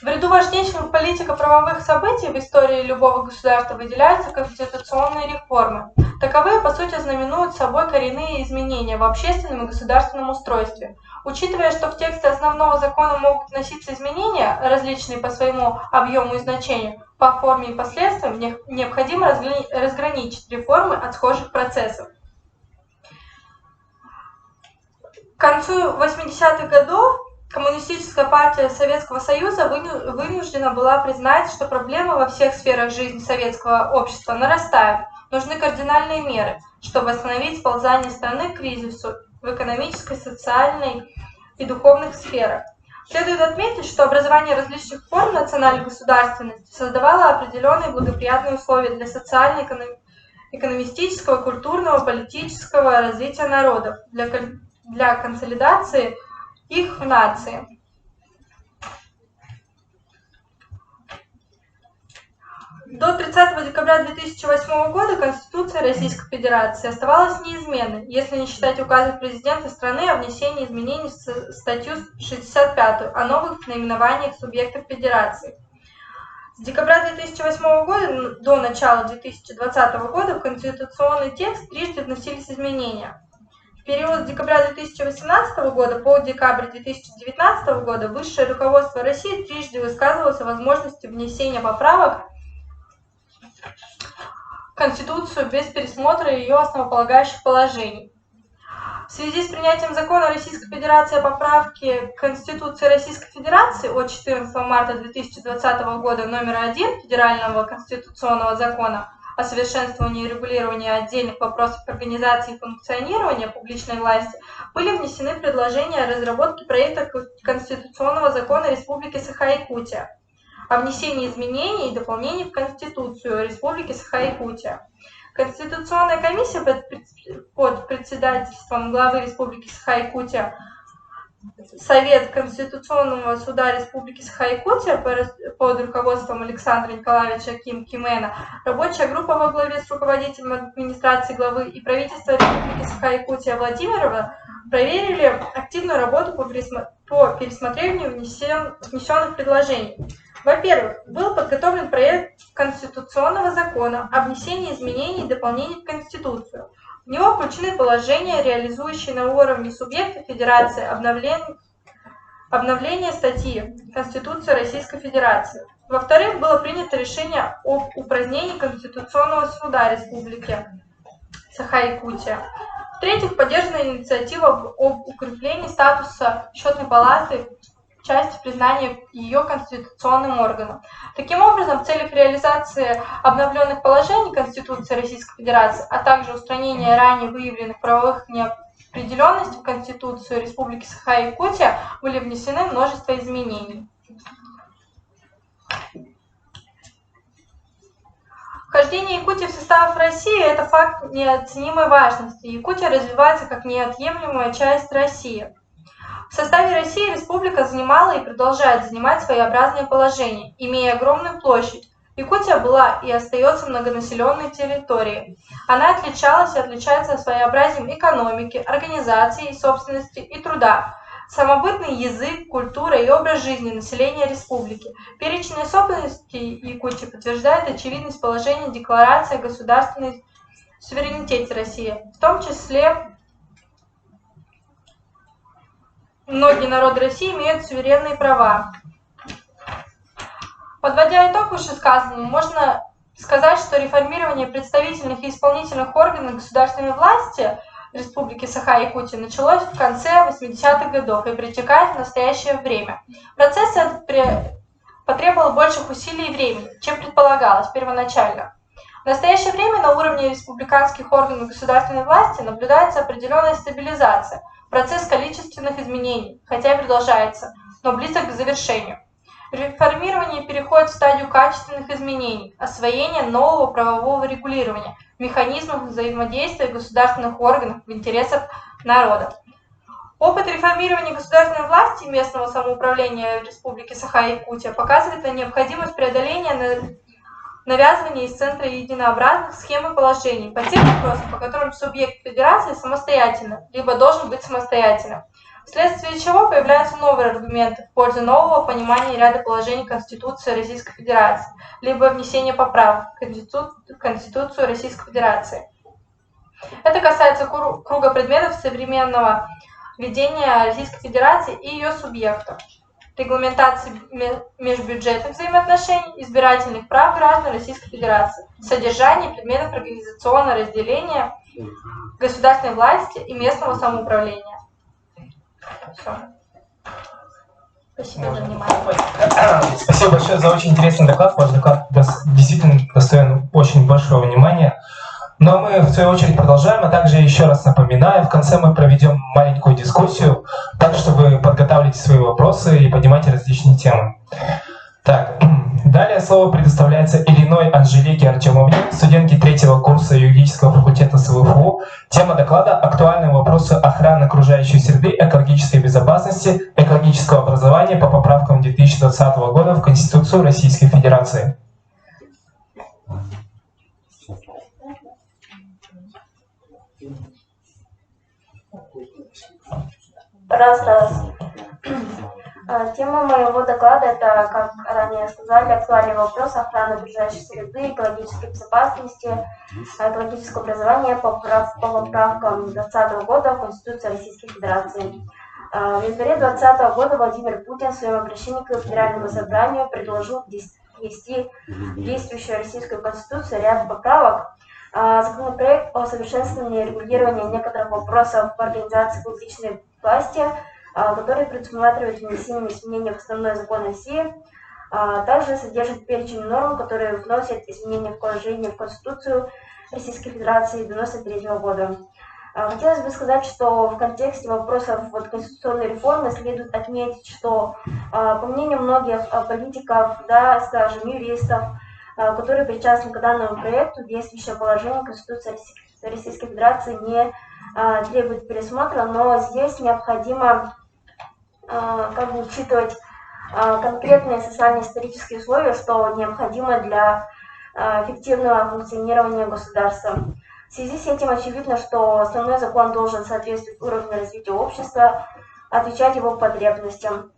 В ряду важнейших политико-правовых событий в истории любого государства выделяются конституционные реформы. Таковые, по сути, знаменуют собой коренные изменения в общественном и государственном устройстве. Учитывая, что в тексте основного закона могут вноситься изменения, различные по своему объему и значению, по форме и последствиям, необходимо разграничить реформы от схожих процессов. К концу 80-х годов Коммунистическая партия Советского Союза вынуждена была признать, что проблемы во всех сферах жизни советского общества нарастают. Нужны кардинальные меры, чтобы остановить сползание страны к кризису в экономической, социальной и духовных сферах. Следует отметить, что образование различных форм национальной государственности создавало определенные благоприятные условия для социально-экономического, культурного, политического развития народов, для консолидации их в нации. До 30 декабря 2008 года Конституция Российской Федерации оставалась неизменной, если не считать указа президента страны о внесении изменений в статью 65 о новых наименованиях субъектов Федерации. С декабря 2008 года до начала 2020 года в конституционный текст трижды вносились изменения. В период с декабря 2018 года по декабрь 2019 года высшее руководство России трижды высказывалось о возможности внесения поправок в Конституцию без пересмотра ее основополагающих положений. В связи с принятием закона Российской Федерации о поправке к Конституции Российской Федерации от 14 марта 2020 года номер 1 Федерального конституционного закона о совершенствовании и регулировании отдельных вопросов организации и функционирования публичной власти были внесены предложения о разработке проекта Конституционного закона Республики Саха-Якутия о внесении изменений и дополнений в Конституцию Республики Саха-Якутия. Конституционная комиссия под председательством главы Республики Саха-Якутия, Совет Конституционного суда Республики Саха-Якутия под руководством Александра Николаевича Кимена, рабочая группа во главе с руководителем администрации главы и правительства Республики Саха-Якутия Владимирова проверили активную работу по пересмотрению внесенных предложений. Во-первых, был подготовлен проект Конституционного закона о внесении изменений и дополнений в Конституцию. В него включены положения, реализующие на уровне субъекта Федерации обновление статьи Конституции Российской Федерации. Во-вторых, было принято решение об упразднении Конституционного суда Республики Саха-Якутия. В-третьих, поддержана инициатива об укреплении статуса Счетной палаты в части признания ее конституционным органом. Таким образом, в целях реализации обновленных положений Конституции Российской Федерации, а также устранения ранее выявленных правовых неопределенностей в Конституцию Республики Саха-Якутия были внесены множество изменений. Вхождение Якутии в состав России – это факт неоценимой важности. Якутия развивается как неотъемлемая часть России. В составе России республика занимала и продолжает занимать своеобразное положение, имея огромную площадь. Якутия была и остается многонаселенной территорией. Она отличалась и отличается своеобразием экономики, организации, собственности и труда. Самобытный язык, культура и образ жизни населения республики. Перечень особенностей Якутии подтверждает очевидность положения Декларации о государственной суверенитете России, в том числе многие народы России имеют суверенные права. Подводя итог вышесказанному, можно сказать, что реформирование представительных и исполнительных органов государственной власти Республики Саха-Якутия началось в конце 80-х годов и протекает в настоящее время. Процесс этот потребовал больших усилий и времени, чем предполагалось первоначально. В настоящее время на уровне республиканских органов государственной власти наблюдается определенная стабилизация. Процесс количественных изменений, хотя и продолжается, но близок к завершению. Реформирование переходит в стадию качественных изменений, освоения нового правового регулирования, механизмов взаимодействия государственных органов в интересах народа. Опыт реформирования государственной власти и местного самоуправления в Республике Саха-Якутия показывает на необходимость преодоления навязывания из центра единообразных схем и положений по тем вопросам, по которым субъект федерации самостоятельно, либо должен быть самостоятельным, вследствие чего появляются новые аргументы в пользу нового понимания ряда положений Конституции Российской Федерации, либо внесения поправок в Конституцию Российской Федерации. Это касается круга предметов современного ведения Российской Федерации и ее субъектов, регламентации межбюджетных взаимоотношений, избирательных прав граждан Российской Федерации, содержания предметов организационного разделения государственной власти и местного самоуправления. Все. Спасибо за внимание. Спасибо большое за очень интересный доклад. Ваш доклад действительно достоин очень большого внимания. Но мы, в свою очередь, продолжаем, а также еще раз напоминаю, в конце мы проведем маленькую дискуссию, так что вы подготавливайте свои вопросы и поднимайте различные темы. Так, далее слово предоставляется Ильиной Анжелике Артемовне, студентке 3-го курса юридического факультета СВФУ. Тема доклада – актуальные вопросы охраны окружающей среды, экологической безопасности, экологического образования по поправкам 2020 года в Конституцию Российской Федерации. Раз. Тема моего доклада – это, как ранее сказали, актуальный вопрос охраны окружающей среды, экологической безопасности, экологического образования по поправкам 2020 года в Конституции Российской Федерации. В январе 2020 года Владимир Путин в своем обращении к Федеральному собранию предложил ввести в действующую Российскую Конституцию ряд поправок. Законопроект о совершенствовании регулирования некоторых вопросов в организации публичной власти, который предусматривает внесение изменений в основной закон России, также содержит перечень норм, которые вносят изменения в положение в Конституцию Российской Федерации 1993 года. Хотелось бы сказать, что в контексте вопросов конституционной реформы следует отметить, что, по мнению многих политиков, да, скажем, юристов, которые причастны к данному проекту, действующее положение Конституции Российской Федерации не требует пересмотра, но здесь необходимо учитывать конкретные социально-исторические условия, что необходимо для эффективного функционирования государства. В связи с этим очевидно, что основной закон должен соответствовать уровню развития общества, отвечать его потребностям.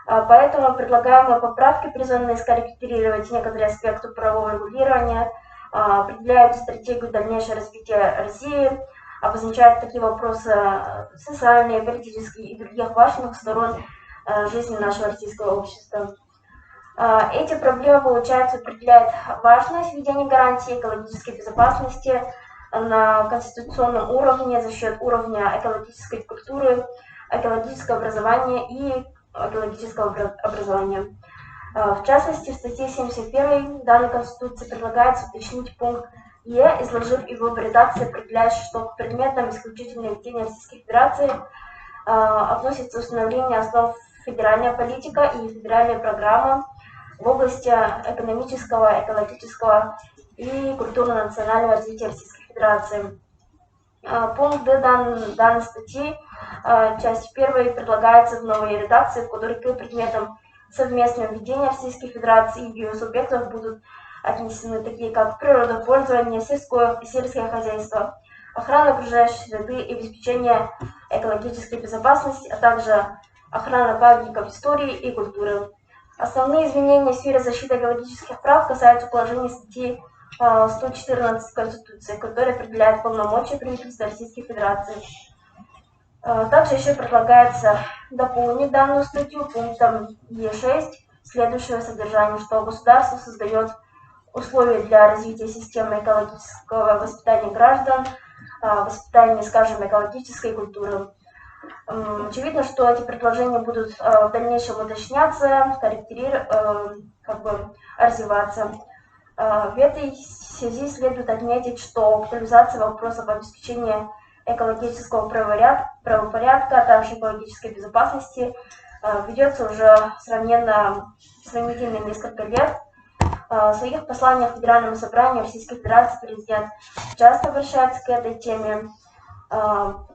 Поэтому предлагаемые поправки призваны скорректировать некоторые аспекты правового регулирования, определяют стратегию дальнейшего развития России, обозначают такие вопросы социальные, политические и других важных сторон жизни нашего российского общества. Эти проблемы, получается, определяют важность введения гарантий экологической безопасности на конституционном уровне за счет уровня экологической культуры, экологического образования и экологического образования. В частности, в статье 71 данной Конституции предлагается уточнить пункт Е, изложив его в редакции, определяющий, что к предметам исключительной ведения Российской Федерации относится установление основ федеральная политика и федеральная программа в области экономического, экологического и культурно-национального развития Российской Федерации. Пункт Д данной статьи, часть 1, предлагается в новой редакции, в которой к предметам совместного ведения Российской Федерации и ее субъектов будут отнесены такие, как природопользование, сельское и сельское хозяйство, охрана окружающей среды и обеспечение экологической безопасности, а также охрана памятников истории и культуры. Основные изменения в сфере защиты экологических прав касаются положений статьи 114 Конституции, которая определяет полномочия правительства Российской Федерации. Также еще предлагается дополнить данную статью пунктом Е6 следующего содержания, что государство создает условия для развития системы экологического воспитания граждан, воспитания, скажем, экологической культуры. Очевидно, что эти предложения будут в дальнейшем уточняться, развиваться. В этой связи следует отметить, что актуализация вопросов обеспечения экологического правопорядка, а также экологической безопасности ведется уже сравнительно несколько лет. В своих посланиях Федеральному собранию Российской Федерации президент часто обращается к этой теме.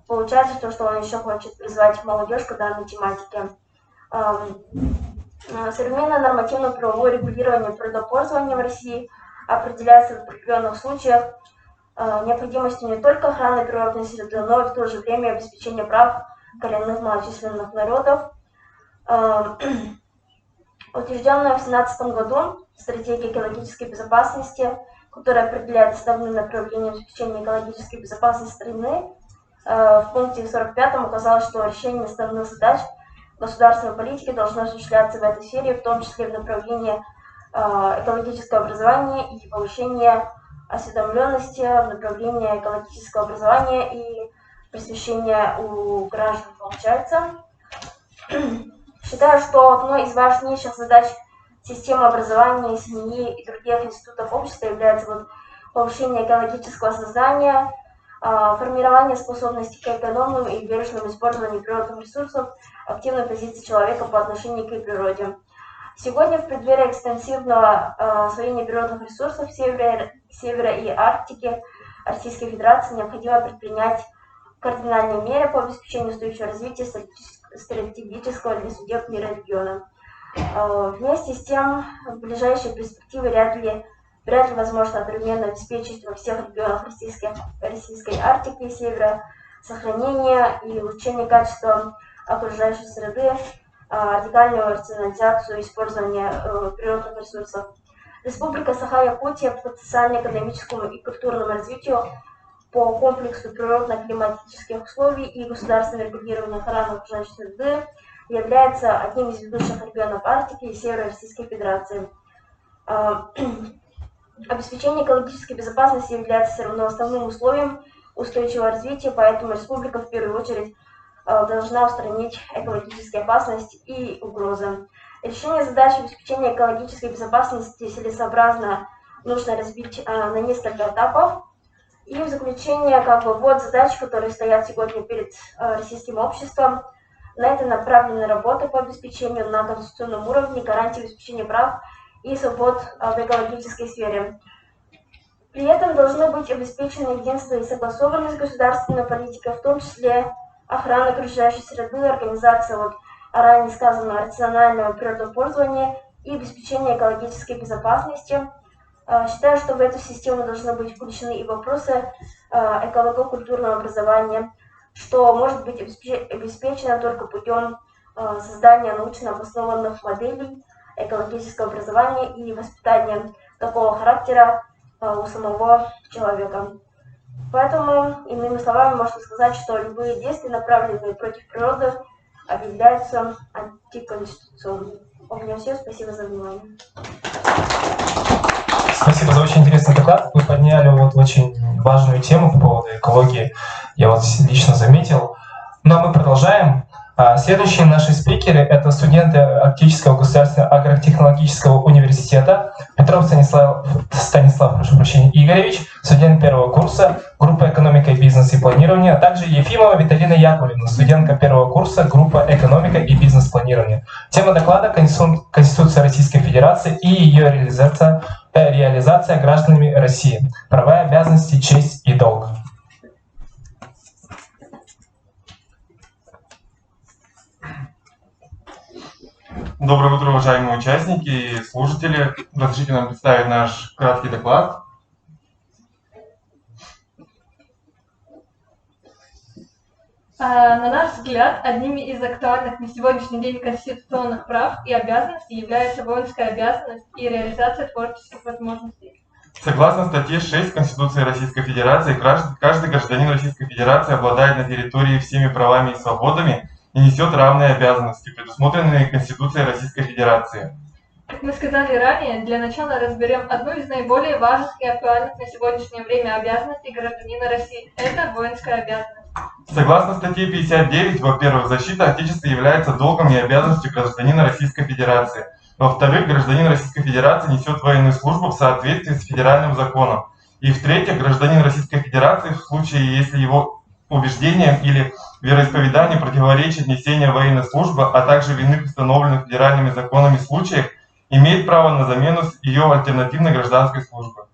Получается то, что он еще хочет призвать молодежь к данной тематике. Современное нормативно-правовое регулирование природопользования в России определяется в определенных случаях необходимостью не только охраны природной среды, но и в то же время обеспечения прав коренных малочисленных народов. Утвержденная в 2017 году стратегия экологической безопасности, которая определяет основные направления обеспечения экологической безопасности страны, в пункте 45 указалось, что решение основных задач государственной политики должно осуществляться в этой сфере, в том числе в направлении экологического образования и повышения осведомленности в направлении экологического образования и просвещения у граждан, получается. Считаю, что одной из важнейших задач системы образования, семьи и других институтов общества является повышение экологического сознания, формирование способностей к экономному и бережному использованию природных ресурсов, активной позиции человека по отношению к природе. Сегодня в преддверии экстенсивного освоения природных ресурсов Севера и Арктики Российской Федерации необходимо предпринять кардинальные меры по обеспечению устойчивого развития стратегического для судеб мира региона. Вместе с тем, в ближайшей перспективе вряд ли возможно одновременно обеспечить во всех регионах Российской Арктики и Севера сохранение и улучшение качества окружающей среды радикальную рационализацию использования природных ресурсов. Республика Саха-Якутия по социально-экономическому и культурному развитию по комплексу природно-климатических условий и государственного регулирования охраны окружающей среды является одним из ведущих регионов Арктики и Севера Российской Федерации. Обеспечение экологической безопасности является все равно основным условием устойчивого развития, поэтому республика в первую очередь должна устранить экологические опасности и угрозы. Решение задач обеспечения экологической безопасности целесообразно нужно разбить на несколько этапов. И в заключение, вот задачи, которые стоят сегодня перед российским обществом. На это направлена работа по обеспечению на конституционном уровне гарантии обеспечения прав и свобод в экологической сфере. При этом должны быть обеспечены единство и согласованность государственной политики, в том числе охрана окружающей среды, организация ранее сказанного рационального природопользования и обеспечение экологической безопасности. Считаю, что в эту систему должны быть включены и вопросы эколого-культурного образования, что может быть обеспечено только путем создания научно обоснованных моделей экологического образования и воспитания такого характера у самого человека. Поэтому, иными словами, можно сказать, что любые действия, направленные против природы, объявляются антиконституционными. У меня все. Спасибо за внимание. Спасибо за очень интересный доклад. Вы подняли очень важную тему по поводу экологии. Я лично заметил. Ну а мы продолжаем. Следующие наши спикеры — это студенты Арктического государственного агротехнологического университета Петров Станислав Игоревич, студент первого курса, группа «Экономика, бизнес и планирование», а также Ефимова Виталина Яковлевна, студентка первого курса, группа «Экономика и бизнес-планирование». Тема доклада — Конституция Российской Федерации и ее реализация гражданами России. Права и обязанности, честь и долг. Доброе утро, уважаемые участники и слушатели. Разрешите нам представить наш краткий доклад. На наш взгляд, одними из актуальных на сегодняшний день конституционных прав и обязанностей является воинская обязанность и реализация творческих возможностей. Согласно статье 6 Конституции Российской Федерации, каждый гражданин Российской Федерации обладает на территории всеми правами и свободами и несет равные обязанности, предусмотренные Конституцией Российской Федерации. Как мы сказали ранее, для начала разберем одну из наиболее важных и актуальных на сегодняшнее время обязанностей гражданина России. Это воинская обязанность. Согласно статье 59, во-первых, защита Отечества является долгом и обязанностью гражданина Российской Федерации. Во-вторых, гражданин Российской Федерации несет военную службу в соответствии с федеральным законом. И в-третьих, гражданин Российской Федерации, в случае, если его убеждениям или вероисповеданию противоречит несение военной службы, а также в иных установленных федеральными законами случаях, имеет право на замену ее альтернативной гражданской службы.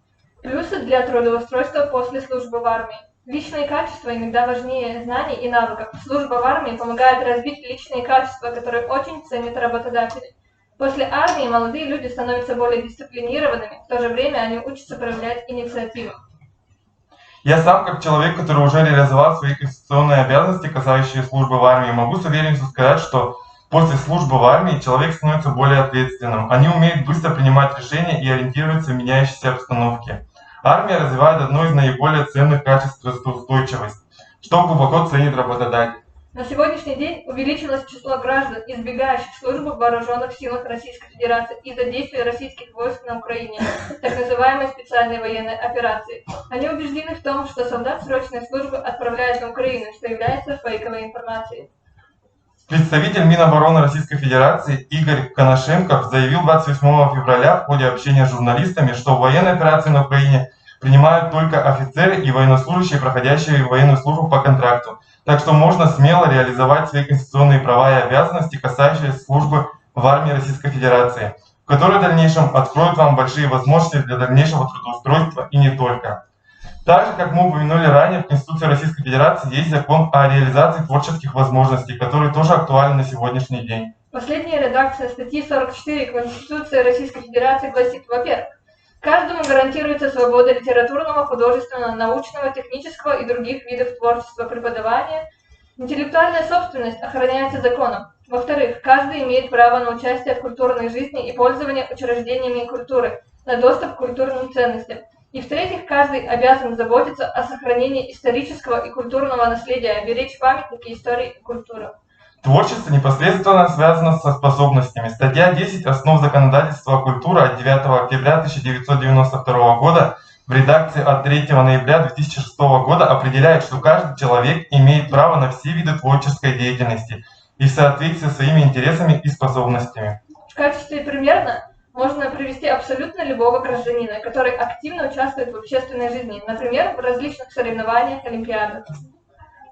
Плюсы для трудоустройства после службы в армии. Личные качества иногда важнее знаний и навыков. Служба в армии помогает развить личные качества, которые очень ценят работодатели. После армии молодые люди становятся более дисциплинированными, в то же время они учатся проявлять инициативу. Я сам, как человек, который уже реализовал свои конституционные обязанности, касающиеся службы в армии, могу с уверенностью сказать, что после службы в армии человек становится более ответственным. Они умеют быстро принимать решения и ориентироваться в меняющейся обстановке. Армия развивает одно из наиболее ценных качеств — устойчивость, что глубоко ценит работодатель. На сегодняшний день увеличилось число граждан, избегающих службы в вооруженных силах Российской Федерации из-за действий российских войск на Украине, так называемой специальной военной операции. Они убеждены в том, что солдат срочной службы отправляют на Украину, что является фейковой информацией. Представитель Минобороны Российской Федерации Игорь Коношенков заявил 28 февраля в ходе общения с журналистами, что в военной операции на Украине принимают только офицеры и военнослужащие, проходящие военную службу по контракту. Так что можно смело реализовать свои конституционные права и обязанности, касающиеся службы в армии Российской Федерации, которые в дальнейшем откроют вам большие возможности для дальнейшего трудоустройства и не только. Так же, как мы упомянули ранее, в Конституции Российской Федерации есть закон о реализации творческих возможностей, который тоже актуален на сегодняшний день. Последняя редакция статьи 44 Конституции Российской Федерации гласит, во-первых, каждому гарантируется свобода литературного, художественного, научного, технического и других видов творчества, преподавания. Интеллектуальная собственность охраняется законом. Во-вторых, каждый имеет право на участие в культурной жизни и пользование учреждениями культуры, на доступ к культурным ценностям. И в-третьих, каждый обязан заботиться о сохранении исторического и культурного наследия, беречь памятники истории и культуры. Творчество непосредственно связано со способностями. Статья 10 «Основ законодательства о культуре» от 9 октября 1992 года в редакции от 3 ноября 2006 года определяет, что каждый человек имеет право на все виды творческой деятельности и в соответствии со своими интересами и способностями. В качестве примера можно привести абсолютно любого гражданина, который активно участвует в общественной жизни, например, в различных соревнованиях, олимпиадах.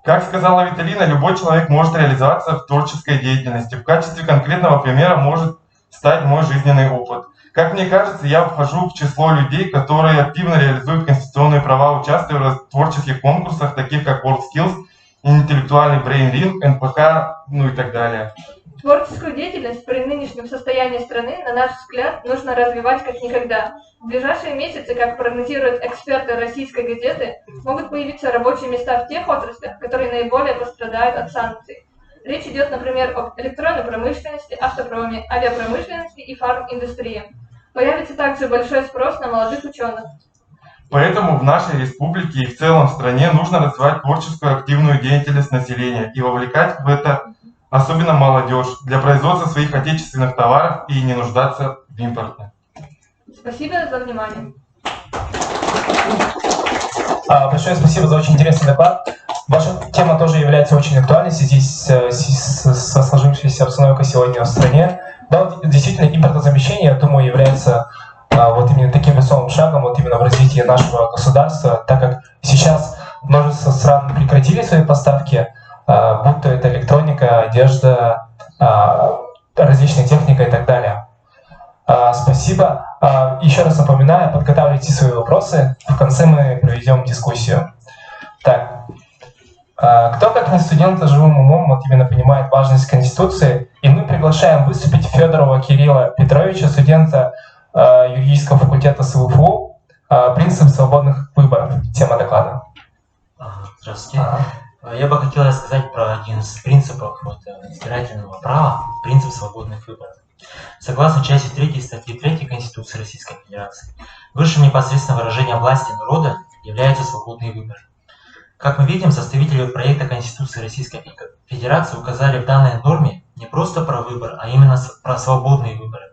Как сказала Виталина, любой человек может реализоваться в творческой деятельности. В качестве конкретного примера может стать мой жизненный опыт. Как мне кажется, я вхожу в число людей, которые активно реализуют конституционные права, участвуя в творческих конкурсах, таких как WorldSkills, интеллектуальный Brain Ring, НПК, ну и так далее. Творческую деятельность при нынешнем состоянии страны, на наш взгляд, нужно развивать как никогда. В ближайшие месяцы, как прогнозируют эксперты российской газеты, могут появиться рабочие места в тех отраслях, которые наиболее пострадают от санкций. Речь идет, например, об электронной промышленности, автопроме, авиапромышленности и фарм-индустрии. Появится также большой спрос на молодых ученых. Поэтому в нашей республике и в целом в стране нужно развивать творческую активную деятельность населения и вовлекать в это особенно молодежь, для производства своих отечественных товаров и не нуждаться в импорте. Спасибо за внимание. Большое спасибо за очень интересный доклад. Ваша тема тоже является очень актуальной в связи со сложившейся обстановкой сегодня в стране. Да, вот, действительно, импортозамещение, я думаю, является вот именно таким весомым шагом вот именно в развитии нашего государства, так как сейчас множество стран прекратили свои поставки, будь то это электроника, одежда, различная техника и так далее. Спасибо. Еще раз напоминаю, подготавливайте свои вопросы. В конце мы проведем дискуссию. Так, кто, как не студент, живым умом вот именно понимает важность Конституции, и мы приглашаем выступить Федорова Кирилла Петровича, студента юридического факультета СВФУ, «Принцип свободных выборов». Тема доклада. Здравствуйте. Я бы хотел рассказать про один из принципов избирательного права, принцип свободных выборов. Согласно части 3 статьи 3 Конституции Российской Федерации, высшим непосредственным выражением власти народа является свободный выбор. Как мы видим, составители проекта Конституции Российской Федерации указали в данной норме не просто про выбор, а именно про свободные выборы.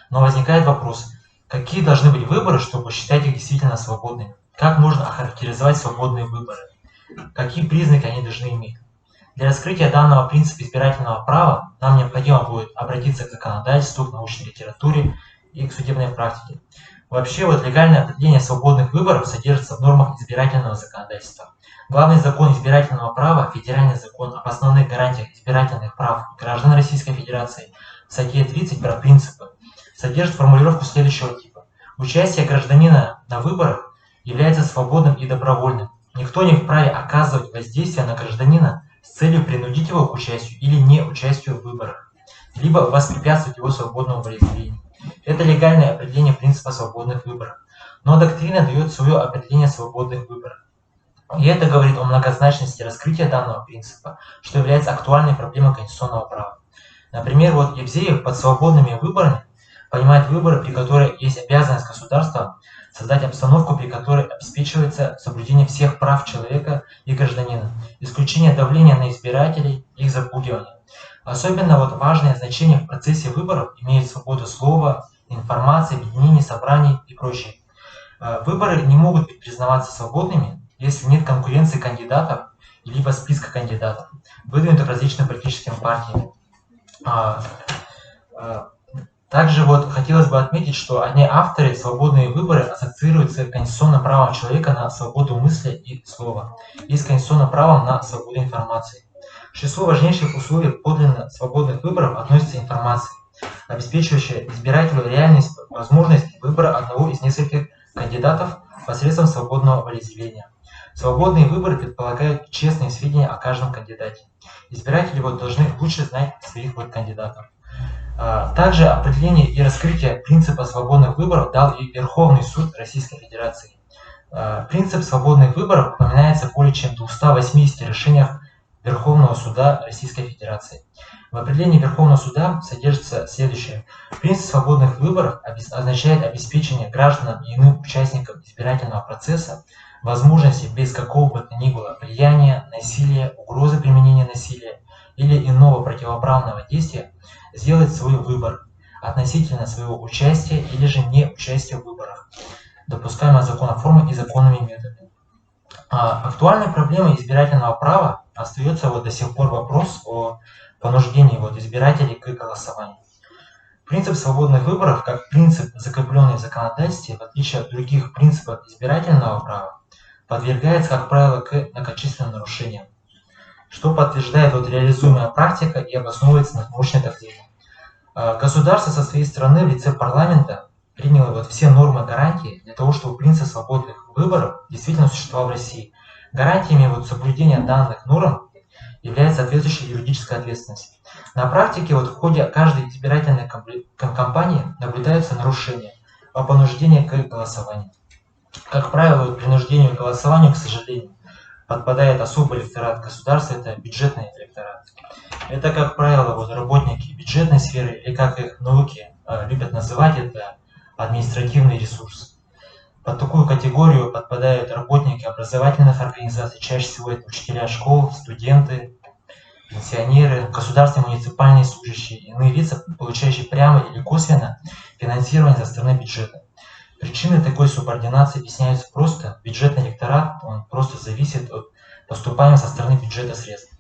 Но возникает вопрос, какие должны быть выборы, чтобы считать их действительно свободными? Как можно охарактеризовать свободные выборы? Какие признаки они должны иметь? Для раскрытия данного принципа избирательного права нам необходимо будет обратиться к законодательству, к научной литературе и к судебной практике. Вообще, легальное определение свободных выборов содержится в нормах избирательного законодательства. Главный закон избирательного права, федеральный закон об основных гарантиях избирательных прав граждан Российской Федерации, в статье 30 про принципы, содержит формулировку следующего типа. Участие гражданина на выборах является свободным и добровольным. Никто не вправе оказывать воздействие на гражданина с целью принудить его к участию или неучастию в выборах, либо воспрепятствовать его свободному волеизъявлению. Это легальное определение принципа свободных выборов. Но доктрина дает свое определение свободных выборов. И это говорит о многозначности раскрытия данного принципа, что является актуальной проблемой конституционного права. Например, Евсеев под свободными выборами понимает выборы, при которых есть обязанность государства создать обстановку, при которой обеспечивается соблюдение всех прав человека и гражданина, исключение давления на избирателей, их запугивание. Особенно важное значение в процессе выборов имеет свобода слова, информации, объединений, собраний и прочее. Выборы не могут быть признаваться свободными, если нет конкуренции кандидатов либо списка кандидатов, выдвинутых различными политическими партиями. Также хотелось бы отметить, что одни авторы свободные выборы ассоциируются с конституционным правом человека на свободу мысли и слова и с конституционным правом на свободу информации. К числу важнейших условий подлинно свободных выборов относится информация, обеспечивающая избирателю реальность возможность выбора одного из нескольких кандидатов посредством свободного волеизъявления. Свободные выборы предполагают честные сведения о каждом кандидате. Избиратели должны лучше знать своих кандидатов. Также определение и раскрытие принципа свободных выборов дал и Верховный суд Российской Федерации. Принцип свободных выборов упоминается более чем в 280 решениях Верховного суда Российской Федерации. В определении Верховного суда содержится следующее. Принцип свободных выборов означает обеспечение гражданам и иным участникам избирательного процесса возможности без какого бы то ни было влияния, насилия, угрозы применения насилия или иного противоправного действия сделать свой выбор относительно своего участия или же неучастия в выборах, допускаемая законом формы и законными методами. Актуальной проблемой избирательного права остается до сих пор вопрос о понуждении избирателей к голосованию. Принцип свободных выборов, как принцип, закрепленный в законодательстве, в отличие от других принципов избирательного права, подвергается, как правило, к многочисленным нарушениям, что подтверждает реализуемая практика и обосновывается на научной доктрине. Государство со своей стороны в лице парламента приняло все нормы гарантии для того, чтобы принцип свободных выборов действительно существовал в России. Гарантиями соблюдения данных норм является соответствующая юридическая ответственность. На практике в ходе каждой избирательной кампании наблюдаются нарушения по понуждению к голосованию. Как правило, принуждению к голосованию, к сожалению, подпадает особый электорат государства, это бюджетный электорат. Это, как правило, работники бюджетной сферы, или как их науки любят называть, это административный ресурс. Под такую категорию подпадают работники образовательных организаций, чаще всего это учителя школ, студенты, пенсионеры, государственные муниципальные служащие, иные лица, получающие прямо или косвенно финансирование со стороны бюджета. Причины такой субординации объясняются просто. Бюджетный электорат просто зависит от поступаемых со стороны бюджета средств.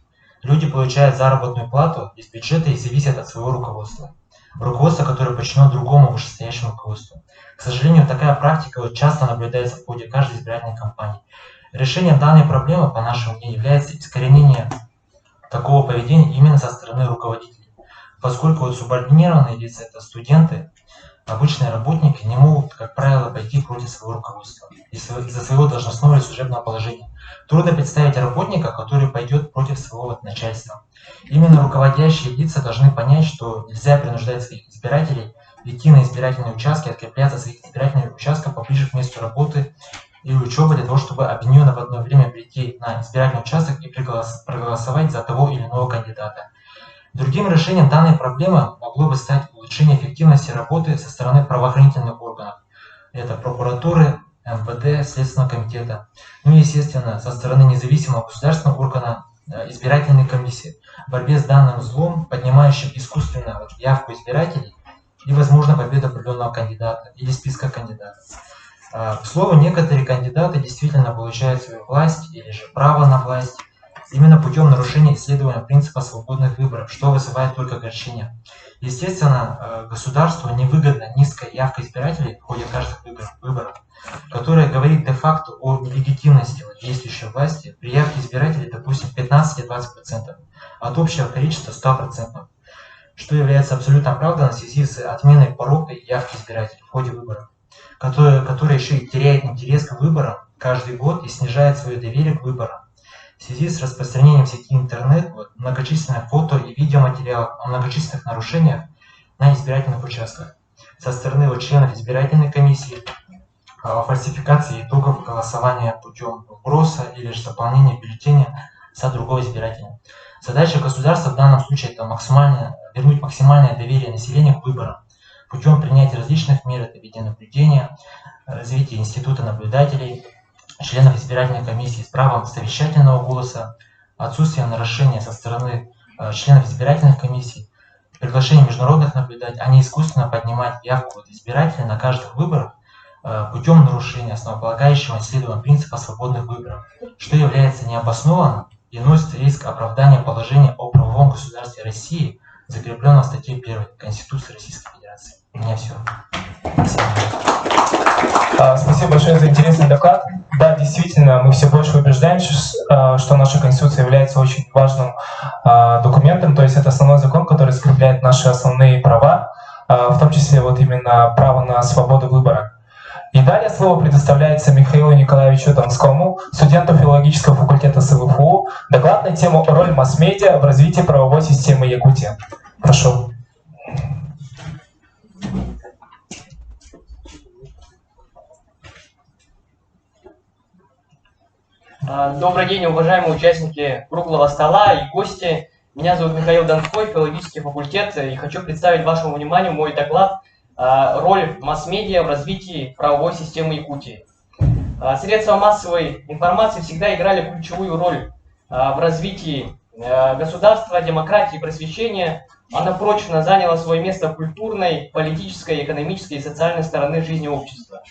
Люди получают заработную плату из бюджета и зависят от своего руководства. Руководство, которое подчинено другому вышестоящему руководству. К сожалению, такая практика часто наблюдается в ходе каждой избирательной кампании. Решением данной проблемы, по нашему мнению, является искоренение такого поведения именно со стороны руководителей. Поскольку субординированные лица, это студенты, обычные работники, не могут, как правило, пойти против своего руководства из-за своего должностного или служебного положения. Трудно представить работника, который пойдет против своего начальства. Именно руководящие лица должны понять, что нельзя принуждать своих избирателей идти на избирательные участки, открепляться от своих избирательных участков поближе к месту работы или учебы для того, чтобы объединенно в одно время прийти на избирательный участок и проголосовать за того или иного кандидата. Другим решением данной проблемы могло бы стать улучшение эффективности работы со стороны правоохранительных органов. Это прокуратуры, МВД, Следственного комитета. Ну и, естественно, со стороны независимого государственного органа избирательной комиссии в борьбе с данным злом, поднимающим искусственно явку избирателей и, возможно, победу определенного кандидата или списка кандидатов. К слову, некоторые кандидаты действительно получают свою власть или же право на власть именно путем нарушения исследования принципа свободных выборов, что вызывает только огорчение. Естественно, государству невыгодна низкая явка избирателей в ходе каждых выборов, которая говорит де-факто о нелегитимности действующей власти при явке избирателей, допустим, 15-20% от общего количества 100%, что является абсолютно оправданным в связи с отменой порога явки избирателей в ходе выборов, которая еще и теряет интерес к выборам каждый год и снижает свое доверие к выборам. В связи с распространением в сети интернет многочисленных фото и видеоматериалов о многочисленных нарушениях на избирательных участках со стороны членов избирательной комиссии, о фальсификации итогов голосования путем вброса или же заполнения бюллетеня за другого избирателя. Задача государства в данном случае это вернуть максимальное доверие населения к выборам путем принятия различных мер, это видеонаблюдения, развития института наблюдателей, членов избирательной комиссии с правом совещательного голоса, отсутствие нарушения со стороны членов избирательных комиссий, приглашение международных наблюдателей, а не искусственно поднимать явку избирателей на каждых выборах путем нарушения основополагающего исследования принципа свободных выборов, что является необоснованным и носит риск оправдания положения о правовом государстве России, закрепленного в статье 1 Конституции Российской Федерации. У меня все. Спасибо большое за интересный доклад. Да, действительно, мы все больше убеждаемся, что наша Конституция является очень важным документом, то есть это основной закон, который скрепляет наши основные права, в том числе именно право на свободу выбора. И далее слово предоставляется Михаилу Николаевичу Донскому, студенту филологического факультета СВФУ, доклад на тему «Роль масс-медиа в развитии правовой системы Якутии». Прошу. Добрый день, уважаемые участники круглого стола и гости. Меня зовут Михаил Донской, филологический факультет, и хочу представить вашему вниманию мой доклад «Роль масс-медиа в развитии правовой системы Якутии». Средства массовой информации всегда играли ключевую роль в развитии государства, демократии и просвещения. Она прочно заняла свое место в культурной, политической, экономической и социальной стороны жизни общества.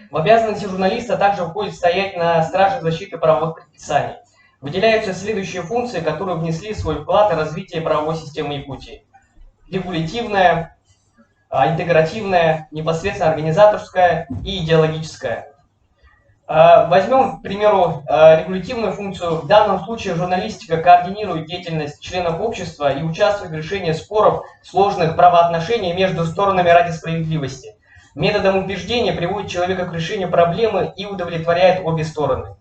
В обязанности журналиста также входит стоять на страже защиты правовых предписаний. Выделяются следующие функции, которые внесли свой вклад в развитие правовой системы Якутии. Регулятивная, интегративная, непосредственно организаторская и идеологическая. Возьмем, к примеру, регулятивную функцию. В данном случае журналистика координирует деятельность членов общества и участвует в решении споров сложных правоотношений между сторонами ради справедливости. Методом убеждения приводит человека к решению проблемы и удовлетворяет обе стороны.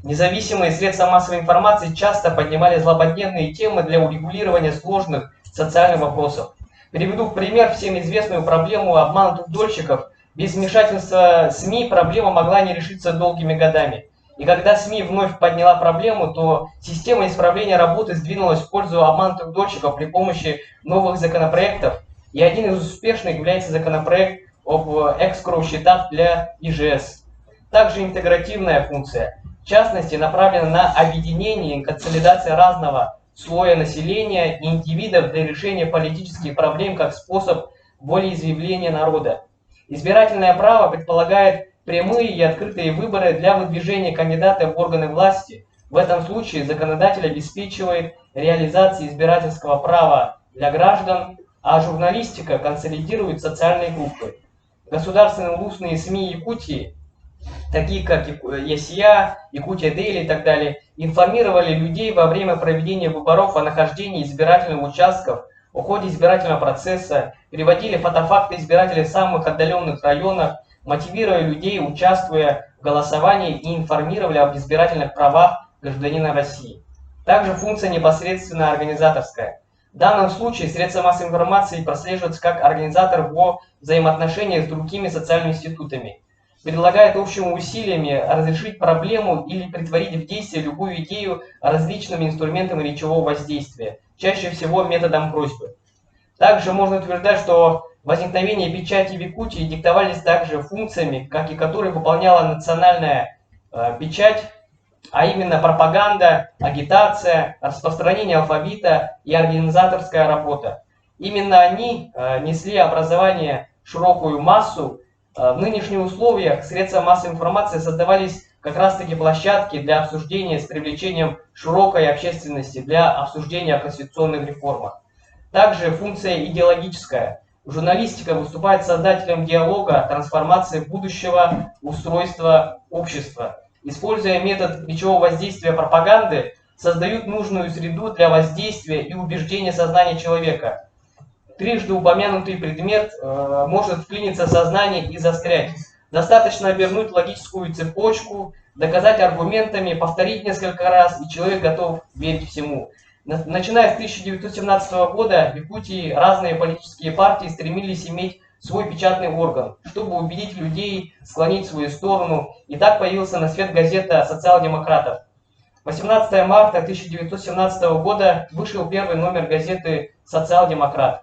Независимые средства массовой информации часто поднимали злободневные темы для урегулирования сложных социальных вопросов. Приведу в пример всем известную проблему обманутых дольщиков. Без вмешательства СМИ проблема могла не решиться долгими годами. И когда СМИ вновь подняла проблему, то система исправления работы сдвинулась в пользу обманутых дольщиков при помощи новых законопроектов. И один из успешных является законопроект об экскроу-счетах для ИЖС. Также интегративная функция, в частности, направлена на объединение и консолидацию разного слоя населения и индивидов для решения политических проблем как способ волеизъявления народа. Избирательное право предполагает прямые и открытые выборы для выдвижения кандидата в органы власти. В этом случае законодатель обеспечивает реализацию избирательского права для граждан, а журналистика консолидирует социальные группы. Государственные устные СМИ Якутии, такие как ЯСИА, Якутия Дейли и так далее, информировали людей во время проведения выборов о нахождении избирательных участков, о ходе избирательного процесса, переводили фотофакты избирателей в самых отдаленных районах, мотивируя людей, участвуя в голосовании, и информировали об избирательных правах гражданина России. Также функция непосредственно организаторская. В данном случае средства массовой информации прослеживаются как организатор во взаимоотношениях с другими социальными институтами. Предлагает общими усилиями разрешить проблему или претворить в действие любую идею различными инструментами речевого воздействия, чаще всего методом просьбы. Также можно утверждать, что возникновение печати в Якутии диктовались также функциями, как и которые выполняла национальная печать, а именно пропаганда, агитация, распространение алфавита и организаторская работа. Именно они несли образование широкую массу. В нынешних условиях средства массовой информации создавались как раз-таки площадки для обсуждения с привлечением широкой общественности для обсуждения о конституционных реформах. Также функция идеологическая. Журналистика выступает создателем диалога, трансформации будущего устройства общества. Используя метод речевого воздействия пропаганды, создают нужную среду для воздействия и убеждения сознания человека. Трижды упомянутый предмет может вклиниться в сознание и застрять. Достаточно обернуть логическую цепочку, доказать аргументами, повторить несколько раз, и человек готов верить всему. Начиная с 1917 года в Якутии разные политические партии стремились иметь свой печатный орган, чтобы убедить людей, склонить в свою сторону. И так появилась на свет газета социал-демократов. 18 марта 1917 года вышел первый номер газеты «Социал-демократ».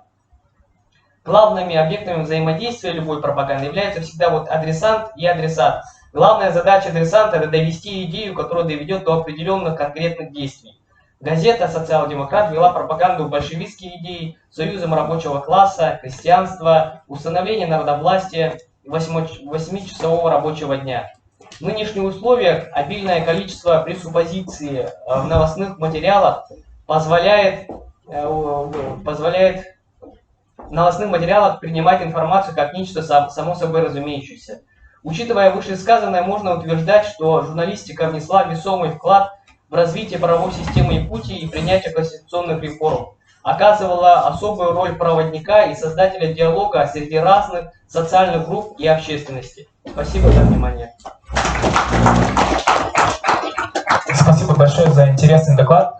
Главными объектами взаимодействия любой пропаганды являются всегда адресант и адресат. Главная задача адресанта – это довести идею, которая доведет до определенных конкретных действий. Газета «Социал-демократ» вела пропаганду большевистские идеи, союзом рабочего класса, крестьянства, установление народовластия, 8-часового рабочего дня. В нынешних условиях обильное количество пресуппозиций в новостных материалах позволяет новостных материалах принимать информацию как нечто само собой разумеющееся. Учитывая вышесказанное, можно утверждать, что журналистика внесла весомый вклад в развитие правовой системы Якутии и принятие конституционных реформ, оказывала особую роль проводника и создателя диалога среди разных социальных групп и общественности. Спасибо за внимание. Спасибо большое за интересный доклад.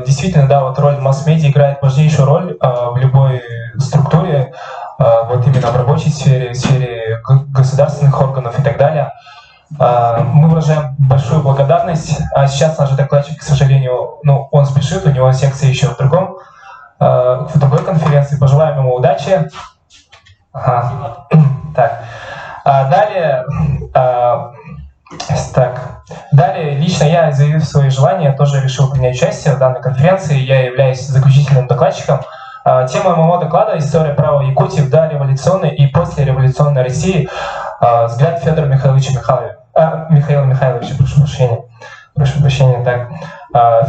Действительно, да, роль масс-медиа играет важнейшую роль в любой структуре, именно в рабочей сфере, в сфере государственных органов и так далее. Мы выражаем большую благодарность. А сейчас наш докладчик, к сожалению, он спешит, у него секция еще в другой конференции. Пожелаем ему удачи. Ага. Так. Далее лично я, заявив свои желания, тоже решил принять участие в данной конференции. Я являюсь заключительным докладчиком. Тема моего доклада — история права Якутии в дореволюционной и послереволюционной России. Взгляд Федора Михайловича Михаила Михайловича, прошу прощения. Так.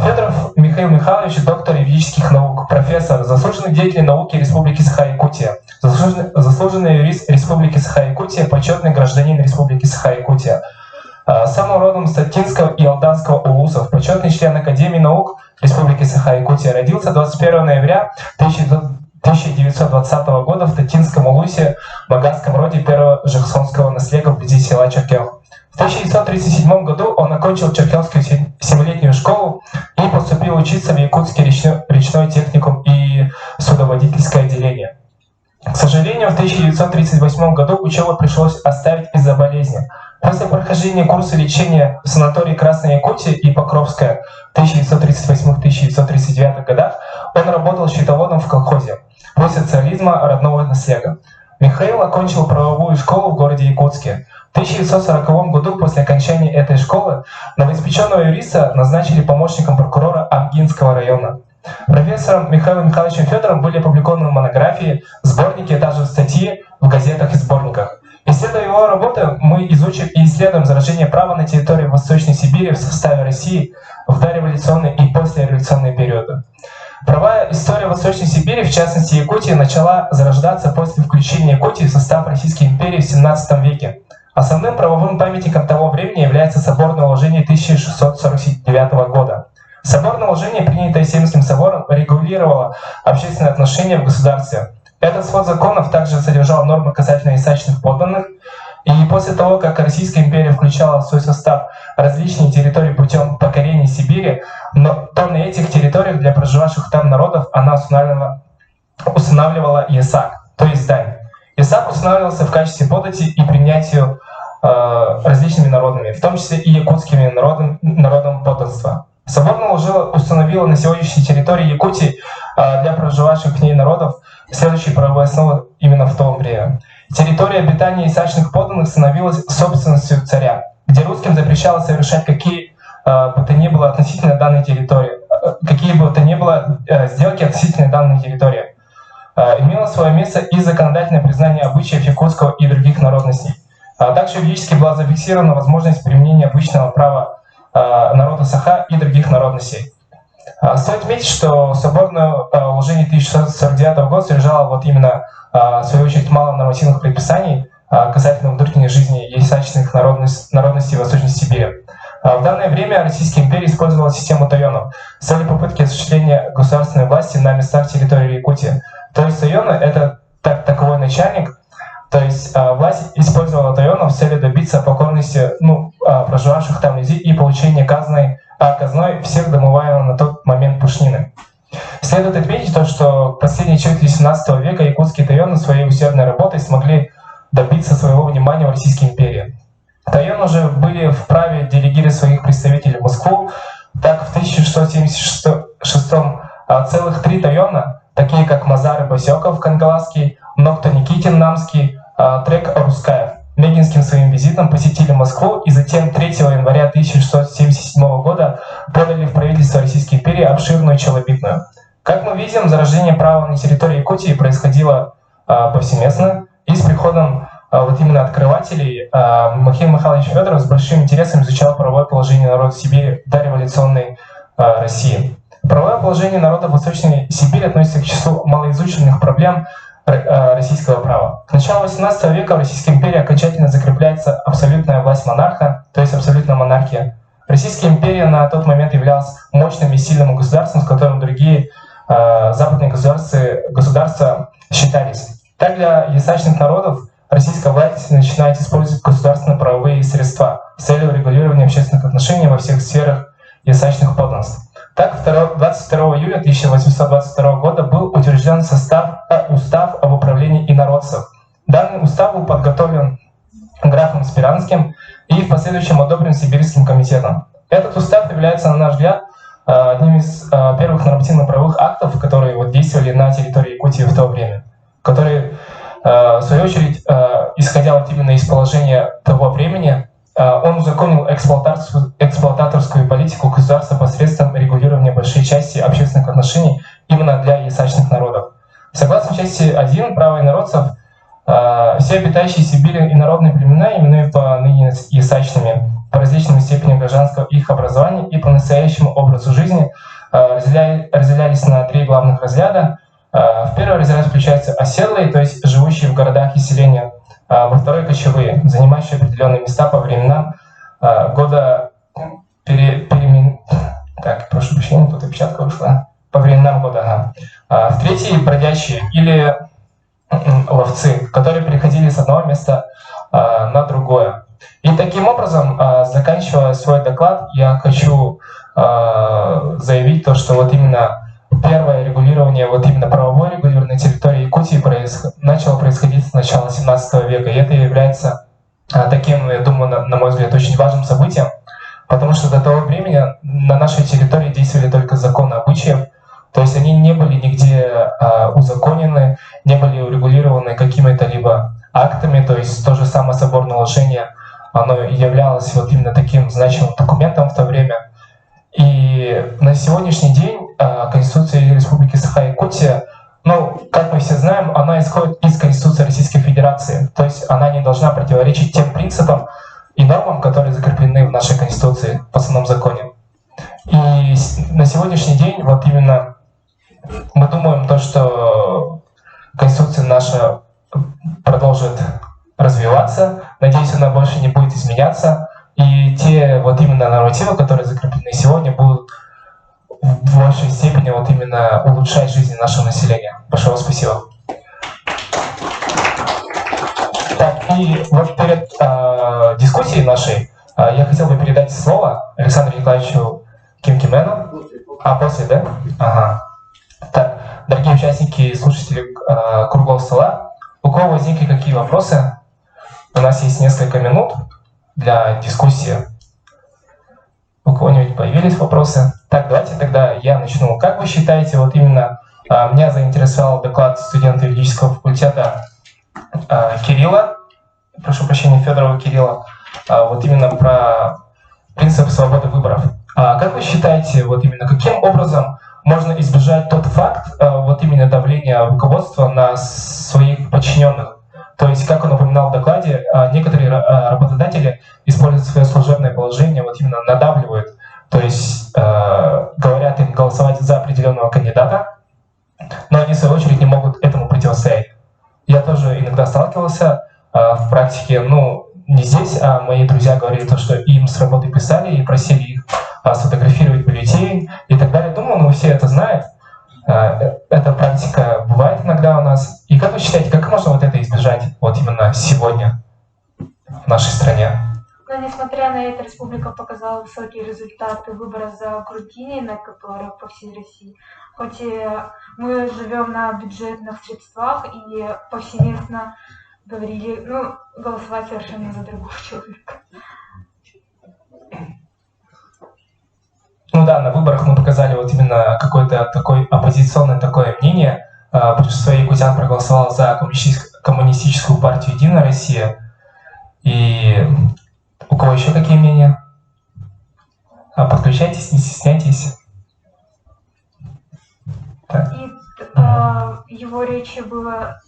Федоров Михаил Михайлович, доктор юридических наук, профессор, заслуженный деятель науки Республики Саха-Якутия, заслуженный юрист Республики Саха-Якутия, почетный гражданин Республики Саха-Якутия, самым родом с Татинского и Алданского улусов, почетный член Академии наук Республики Саха-Якутия, родился 21 ноября 1920 года в Татинском улусе, Маганском роде первого жахсонского наследия вблизи села Черкел. В 1937 году он окончил Черкелскую 7-летнюю школу и поступил учиться в Якутский речной техникум и судоводительское отделение. К сожалению, в 1938 году учебу пришлось оставить из-за болезни. После прохождения курса лечения в санатории Красная Якутия и Покровская в 1938-1939 годах он работал счетоводом в колхозе после социализма родного наследия. Михаил окончил правовую школу в городе Якутске. В 1940 году после окончания этой школы новоиспеченного юриста назначили помощником прокурора Амгинского района. Профессором Михаилом Михайловичем Федором были опубликованы монографии, сборники, а также статьи в газетах и сборниках. Исследуя его работы, мы изучим и исследуем заражение права на территории Восточной Сибири в составе России в дореволюционные и послереволюционные периоды. Правовая история Восточной Сибири, в частности Якутии, начала зарождаться после включения Якутии в состав Российской империи в XVII веке. Основным правовым памятником того времени является соборное уложение 1649 года. Соборное уложение, принятое Сеймским собором, регулировало общественные отношения в государстве. Этот свод законов также содержал нормы касательно ясачных подданных, и после того, как Российская империя включала в свой состав различные территории путем покорения Сибири, то на этих территориях для проживавших там народов она устанавливала ясак, то есть дань. Ясак устанавливался в качестве подати и принятию различными народами, в том числе и якутскими народом подданства. Соборное установило на сегодняшней территории Якутии для проживавших в ней народов следующие правовые основы именно в то время. Территория обитания ясачных подданных становилась собственностью царя, где русским запрещалось совершать какие бы то ни было относительно данной территории, какие бы то ни было сделки относительно данной территории. Имело свое место и законодательное признание обычаев якутского и других народностей. Также юридически была зафиксирована возможность применения обычного права народа Саха и других народностей. Стоит отметить, что соборное уложение 1649 года содержало вот именно, в свою очередь, мало нормативных предписаний касательно внутренней жизни ясачных народностей Восточной Сибири. В данное время Российская империя использовала систему тайонов с целью попытки осуществления государственной власти на местах территории Якутии. То есть тайоны — это таковой начальник, то есть власть использовала тайонов с целью добиться покорности проживавших там людей и получения казной всех домываемых на тот момент пушнины. Следует отметить то, что в последние четверть XVIII века якутские тайоны своей усердной работой смогли добиться своего внимания в Российской империи. Тайоны уже были вправе делегировать своих представителей в Москву. Так, в 1676 целых 3 тайона, такие как Мазар и Басеков Кангаласский, Нокто Никитин Намский, Трек Рускаев, Мегинским своим визитом посетили Москву и затем 3 января 1677 года подали в правительство Российской империи обширную челобитную. Как мы видим, заражение права на территории Якутии происходило повсеместно, и с приходом вот именно открывателей Михаил Михайлович Федоров с большим интересом изучал правовое положение народа Сибири до революционной России. Правовое положение народа Восточной Сибири относится к числу малоизученных проблем российского права. К началу XVIII века в Российской империи окончательно закрепляется абсолютная власть монарха, то есть абсолютная монархия. Российская империя на тот момент являлась мощным и сильным государством, с которым другие западные государства считались. Так для ясачных народов российская власть начинает использовать государственно-правовые средства с целью регулирования общественных отношений во всех сферах ясачных подданств. Так, 22 июля 1822 года был утвержден Устав об управлении инородцев. Данный устав был подготовлен графом Спиранским и в последующем одобрен Сибирским комитетом. Этот устав является, на наш взгляд, одним из первых нормативно-правовых актов, которые вот действовали на территории Якутии в то время, которые, в свою очередь, исходя вот именно из положения того времени, он узаконил эксплуататорскую политику государства посредством регулирования большой части общественных отношений именно для ясачных народов. Согласно части 1 права инородцев, все обитающие в Сибири инородные племена именуют поныне ясачными по различным степеням гражданского их образования и по настоящему образу жизни разделялись на 3 главных разряда. В первый разряд включаются оседлые, то есть живущие в городах и селениях, во второй кочевые, занимающие определенные места по временам года Так, прошу прощения, тут опечатка вышла. По временам года. В третий бродячие или ловцы, которые переходили с одного места на другое. И таким образом, заканчивая свой доклад, я хочу заявить то, что вот именно первое регулирование, вот именно правовое регулирование на территории Якутии начало происходить с начала 17 века. И это является таким, я думаю, на мой взгляд, очень важным событием, потому что до того времени на нашей территории действовали только законы обычаев, то есть они не были нигде узаконены, не были урегулированы какими-то либо актами, то есть то же самое соборное уложение, оно являлось вот именно таким значимым документом в то время. И на сегодняшний день Конституция Республики Саха-Якутия, ну, как мы все знаем, она исходит из Конституции Российской Федерации, то есть она не должна противоречить тем принципам и нормам, которые закреплены в нашей Конституции, в основном законе. И на сегодняшний день вот именно мы думаем то, что Конституция наша продолжит развиваться, надеюсь, она больше не будет изменяться, и те вот именно нормативы, которые закреплены сегодня, будут в большей степени вот именно улучшать жизнь нашего населения. Большое спасибо. Так, и вот перед дискуссией нашей я хотел бы передать слово Александру Николаевичу Кимкимену. После, да? Ага. Так, дорогие участники и слушатели круглого стола, у кого возникли какие вопросы? У нас есть несколько минут для дискуссии. У кого-нибудь появились вопросы? Так, давайте тогда я начну. Как вы считаете, вот именно меня заинтересовал доклад студента юридического факультета Кирилла, прошу прощения, Федорова Кирилла, вот именно про принцип свободы выборов. Как вы считаете, вот именно каким образом можно избежать тот факт, вот именно давления руководства на своих подчиненных? То есть, как он упоминал в докладе, некоторые работодатели используют свое служебное положение, вот именно надавливают, то есть говорят им голосовать за определенного кандидата, но они в свою очередь не могут этому противостоять. Я тоже иногда сталкивался в практике, ну, не здесь, а мои друзья говорили то, что им с работы писали и просили их сфотографировать бюллетень и так далее. Думаю, ну, все это знают. Эта практика бывает иногда у нас. И как вы считаете, как можно вот это избежать вот именно сегодня в нашей стране? Но несмотря на это, республика показала высокие результаты выбора за округи, на которых по всей России. Хоть и мы живем на бюджетных средствах и повсеместно говорили, ну, голосовать совершенно за другого человека. Ну да, на выборах мы показали вот именно какое-то такое оппозиционное такое мнение. Большинство якутян проголосовало за коммунистическую партию «Единая Россия». И у кого еще какие мнения? Подключайтесь, не стесняйтесь. Так. И в его речи была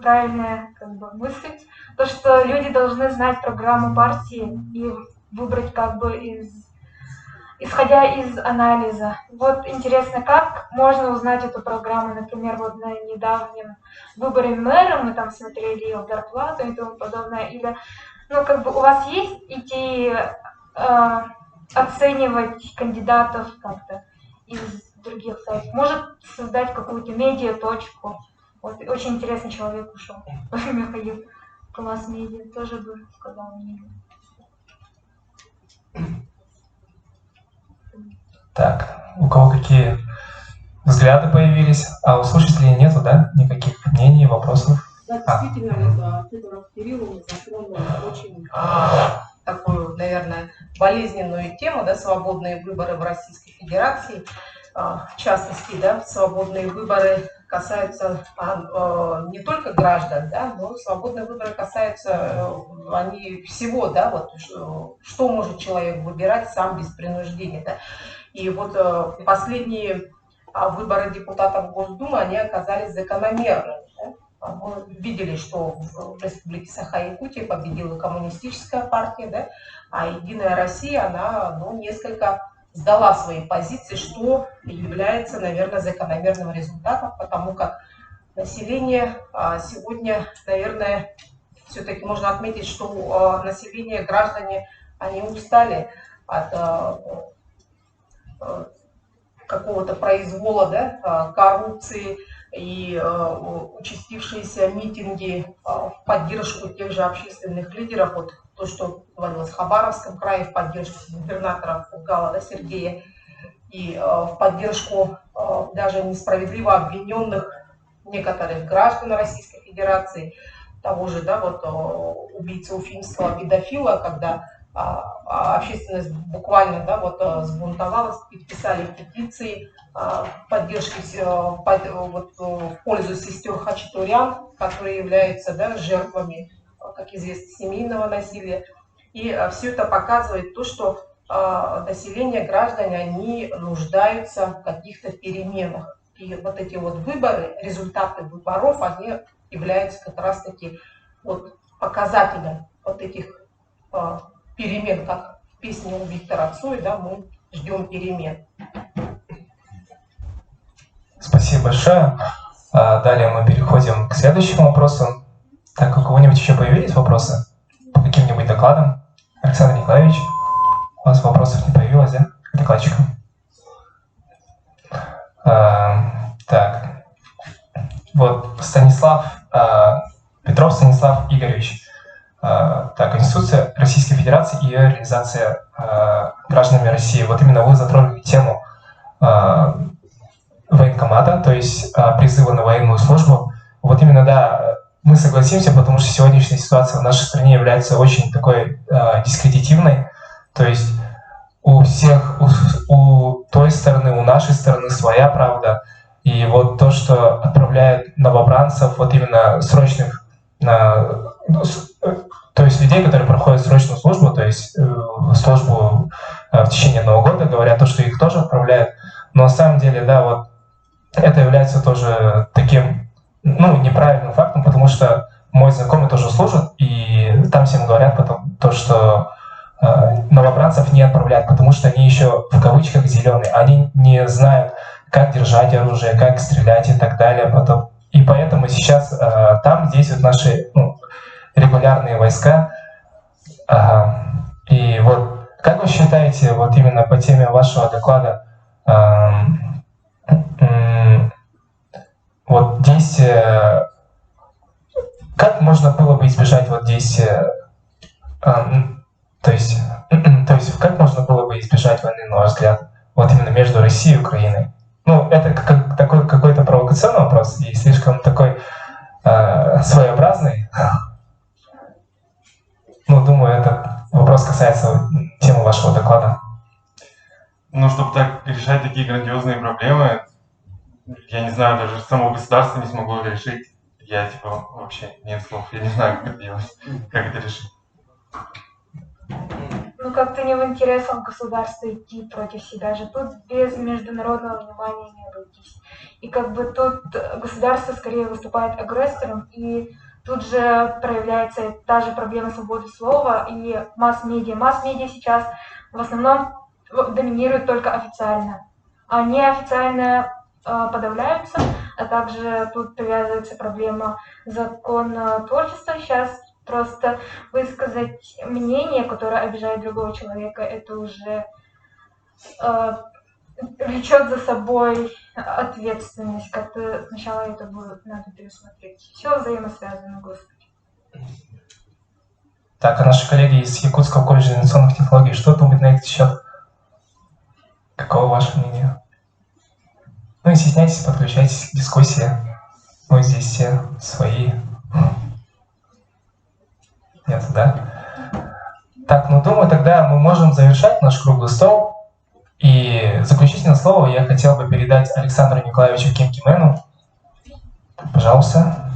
правильная мысль, то, что люди должны знать программу партии и выбрать исходя из анализа. Вот интересно, как можно узнать эту программу, например, вот на недавнем выборе мэра мы там смотрели зарплату и тому подобное, или, ну, у вас есть идеи оценивать кандидатов как-то из других сайтов? Может создать какую-то медиа-точку? Вот, очень интересный человек ушел, Михаил, класс медиа, тоже бы сказал мне. Так, у кого какие взгляды появились? А у слушателей нету, да? Никаких мнений, вопросов? Да, действительно, вот Федоров Кирилл затронул очень такую, наверное, болезненную тему, да, свободные выборы в Российской Федерации. В частности, да, свободные выборы касаются не только граждан, да, но свободные выборы касаются они всего, да, вот что может человек выбирать сам без принуждения, да. И вот последние выборы депутатов Госдумы, они оказались закономерными. Да? Мы видели, что в Республике Саха-Якутия победила коммунистическая партия, да? А Единая Россия, она несколько сдала свои позиции, что является, наверное, закономерным результатом, потому как население сегодня, наверное, все-таки можно отметить, что население, граждане, они устали от какого-то произвола, да, коррупции и участившиеся митинги в поддержку тех же общественных лидеров, вот то, что говорилось в Хабаровском крае, в поддержку губернатора Фугала, да, Сергея, и в поддержку даже несправедливо обвиненных некоторых граждан Российской Федерации, того же, да, вот убийцы уфимского педофила, когда общественность буквально, да, вот сбунтовалась, подписали петиции поддержки в пользу сестер Хачатурян, которые являются, да, жертвами, как известно, семейного насилия. И все это показывает то, что население, граждане, они нуждаются в каких-то переменах. И вот эти вот выборы, результаты выборов, они являются как раз-таки вот показателем вот этих перемен, как в песне у Виктора Цоя, да, мы ждем перемен. Спасибо большое. Далее мы переходим к следующему вопросу. Так, у кого-нибудь еще появились вопросы по каким-нибудь докладам? Александр Николаевич, у вас вопросов не появилось, да? Докладчикам. Так, вот Петров Станислав Игоревич. Так, Конституция Российской Федерации и ее реализация гражданами России. Вот именно вы затронули тему военкомата, то есть призыва на военную службу. Вот именно, да, мы согласимся, потому что сегодняшняя ситуация в нашей стране является очень такой дискредитивной. То есть у всех, у той стороны, у нашей стороны своя правда. И вот то, что отправляет новобранцев, вот именно срочных, то есть людей, которые проходят срочную службу, то есть службу в течение одного года, говорят то, что их тоже отправляют. Но на самом деле, да, вот это является тоже таким, неправильным фактом, потому что мой знакомый тоже служит, и там всем говорят потом то, что новобранцев не отправляют, потому что они еще в кавычках зеленые, они не знают, как держать оружие, как стрелять и так далее. Потом. И поэтому сейчас там действуют наши регулярные войска. И вот как вы считаете, вот именно по теме вашего доклада, вот действия, как можно было бы избежать вот действия, то есть как можно было бы избежать войны, на ваш взгляд, вот именно между Россией и Украиной? Это такой какой-то провокационный вопрос и слишком такой своеобразный. Думаю, этот вопрос касается темы вашего доклада. Чтобы так решать такие грандиозные проблемы, я не знаю, даже само государство не смогло это решить. Я вообще нет слов, я не знаю, как это делать, как это решить. Как-то не в интересах государства идти против себя же. Тут без международного внимания не обойтись. И тут государство скорее выступает агрессором, и тут же проявляется та же проблема свободы слова и масс-медиа. Масс-медиа сейчас в основном доминируют только официально, а неофициально подавляются, а также тут привязывается проблема закона творчества. Сейчас просто высказать мнение, которое обижает другого человека, это уже влечет за собой ответственность. Как-то сначала это надо пересмотреть. Все взаимосвязано, Господи. Так, а наши коллеги из Якутского колледжа инновационных технологий что думают на этот счет? Каково ваше мнение? Не стесняйтесь, подключайтесь к дискуссии. Мы здесь все свои. Нет, да? Так, ну думаю, тогда мы можем завершать наш круглый стол. И заключительное слово я хотел бы передать Александру Николаевичу Кимкимену. Пожалуйста.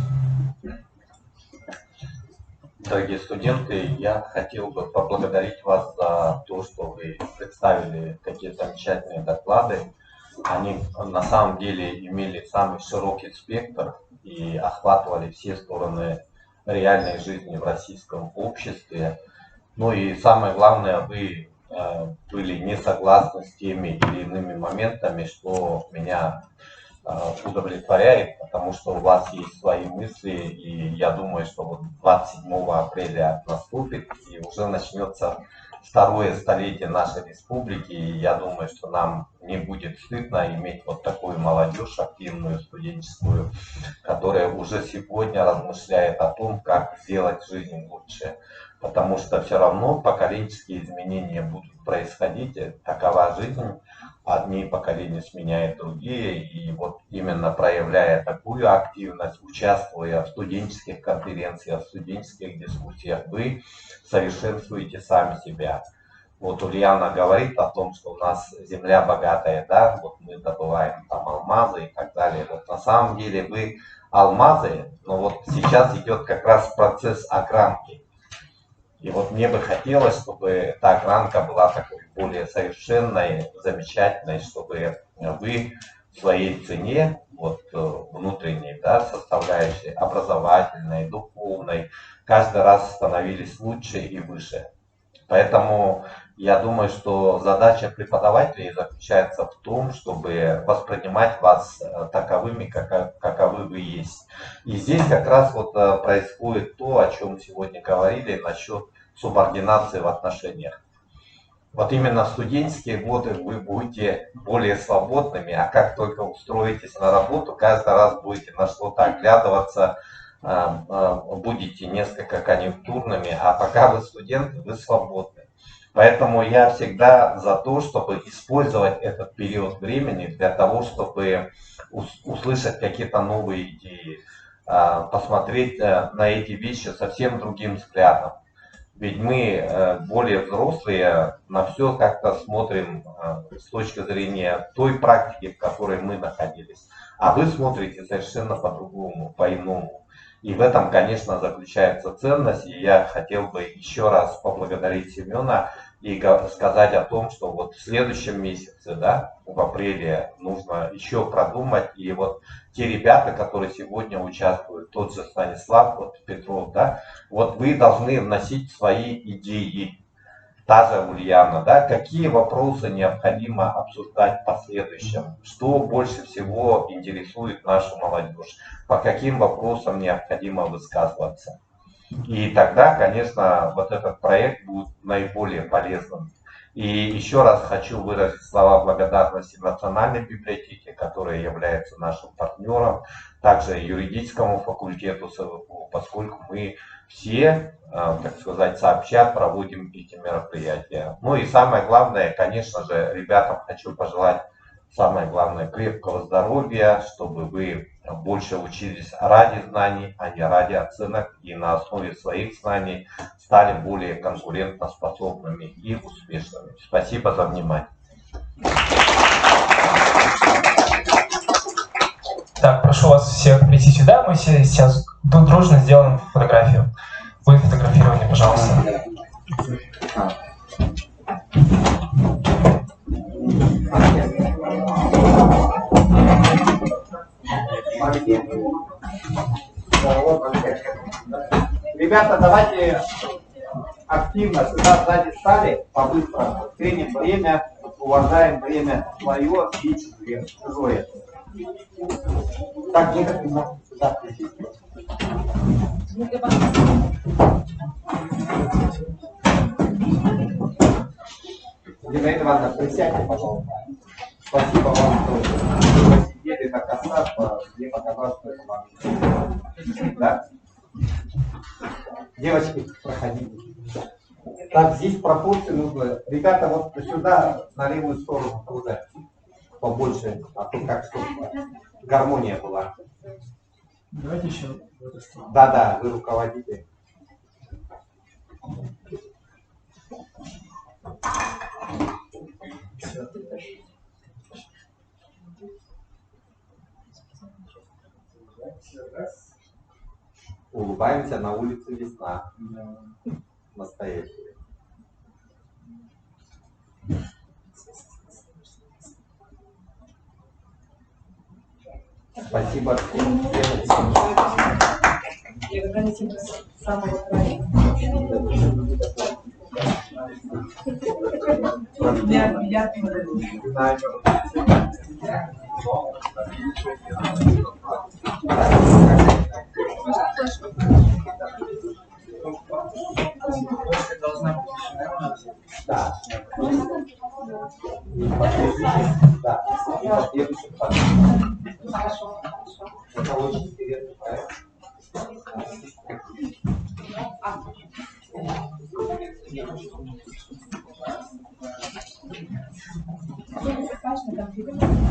Дорогие студенты, я хотел бы поблагодарить вас за то, что вы представили такие замечательные доклады. Они на самом деле имели самый широкий спектр и охватывали все стороны реальной жизни в российском обществе. Ну и самое главное, вы были не согласны с теми или иными моментами, что меня удовлетворяет, потому что у вас есть свои мысли, и я думаю, что вот 27 апреля наступит, и уже начнется второе столетие нашей республики, и я думаю, что нам не будет стыдно иметь вот такую молодежь активную, студенческую, которая уже сегодня размышляет о том, как сделать жизнь лучше. Потому что все равно поколенческие изменения будут происходить, такова жизнь. Одни поколения сменяют другие, и вот именно проявляя такую активность, участвуя в студенческих конференциях, в студенческих дискуссиях, вы совершенствуете сами себя. Вот Ульяна говорит о том, что у нас земля богатая, да, вот мы добываем там алмазы и так далее. Вот на самом деле вы алмазы, но вот сейчас идет как раз процесс огранки. И вот мне бы хотелось, чтобы эта огранка была такой более совершенной, замечательной, чтобы вы в своей цене, вот внутренней, да, составляющей, образовательной, духовной, каждый раз становились лучше и выше. Поэтому я думаю, что задача преподавателей заключается в том, чтобы воспринимать вас таковыми, каковы вы есть. И здесь как раз вот происходит то, о чем сегодня говорили, насчет субординации в отношениях. Вот именно в студенческие годы вы будете более свободными, а как только устроитесь на работу, каждый раз будете на что-то оглядываться, будете несколько конъюнктурными, а пока вы студенты, вы свободны. Поэтому я всегда за то, чтобы использовать этот период времени для того, чтобы услышать какие-то новые идеи, посмотреть на эти вещи совсем другим взглядом. Ведь мы, более взрослые, на все как-то смотрим с точки зрения той практики, в которой мы находились. А вы смотрите совершенно по-другому, по-иному. И в этом, конечно, заключается ценность. И я хотел бы еще раз поблагодарить Семена и сказать о том, что вот в следующем месяце, да, в апреле, нужно еще продумать. И вот те ребята, которые сегодня участвуют, тот же Станислав, вот Петров, да, вот вы должны вносить свои идеи. Та же Ульяна, да, какие вопросы необходимо обсуждать в последующем, что больше всего интересует нашу молодежь, по каким вопросам необходимо высказываться. И тогда, конечно, вот этот проект будет наиболее полезным. И еще раз хочу выразить слова благодарности Национальной библиотеке, которая является нашим партнером, также юридическому факультету СВПУ, поскольку мы все, так сказать, сообща проводим эти мероприятия. Ну и самое главное, конечно же, ребятам хочу пожелать самое главное крепкого здоровья, чтобы вы больше учились ради знаний, а не ради оценок, и на основе своих знаний стали более конкурентоспособными и успешными. Спасибо за внимание. Так, прошу вас всех прийти сюда. Мы все сейчас дружно сделаем фотографию. Будет фотографирование, пожалуйста. Ребята, давайте активно сюда сзади стали, по-быстрому. Ценим время, уважаем время свое и чужое. Так, некоторые могут сюда прийти. Елена Ивановна, присядьте, пожалуйста. Спасибо вам, что вы посидели до конца, мне показалось, что это важно. Да? Девочки, проходите. Так, здесь пропорции нужны. Ребята, вот сюда, на левую сторону тоже побольше, а то как чтобы гармония была. Давайте еще в эту сторону. Да, вы руководите. Улыбаемся, на улице весна. Настоящая. Спасибо всем. Да. Да. Это очень интересный проект. Достаточно конфликтов.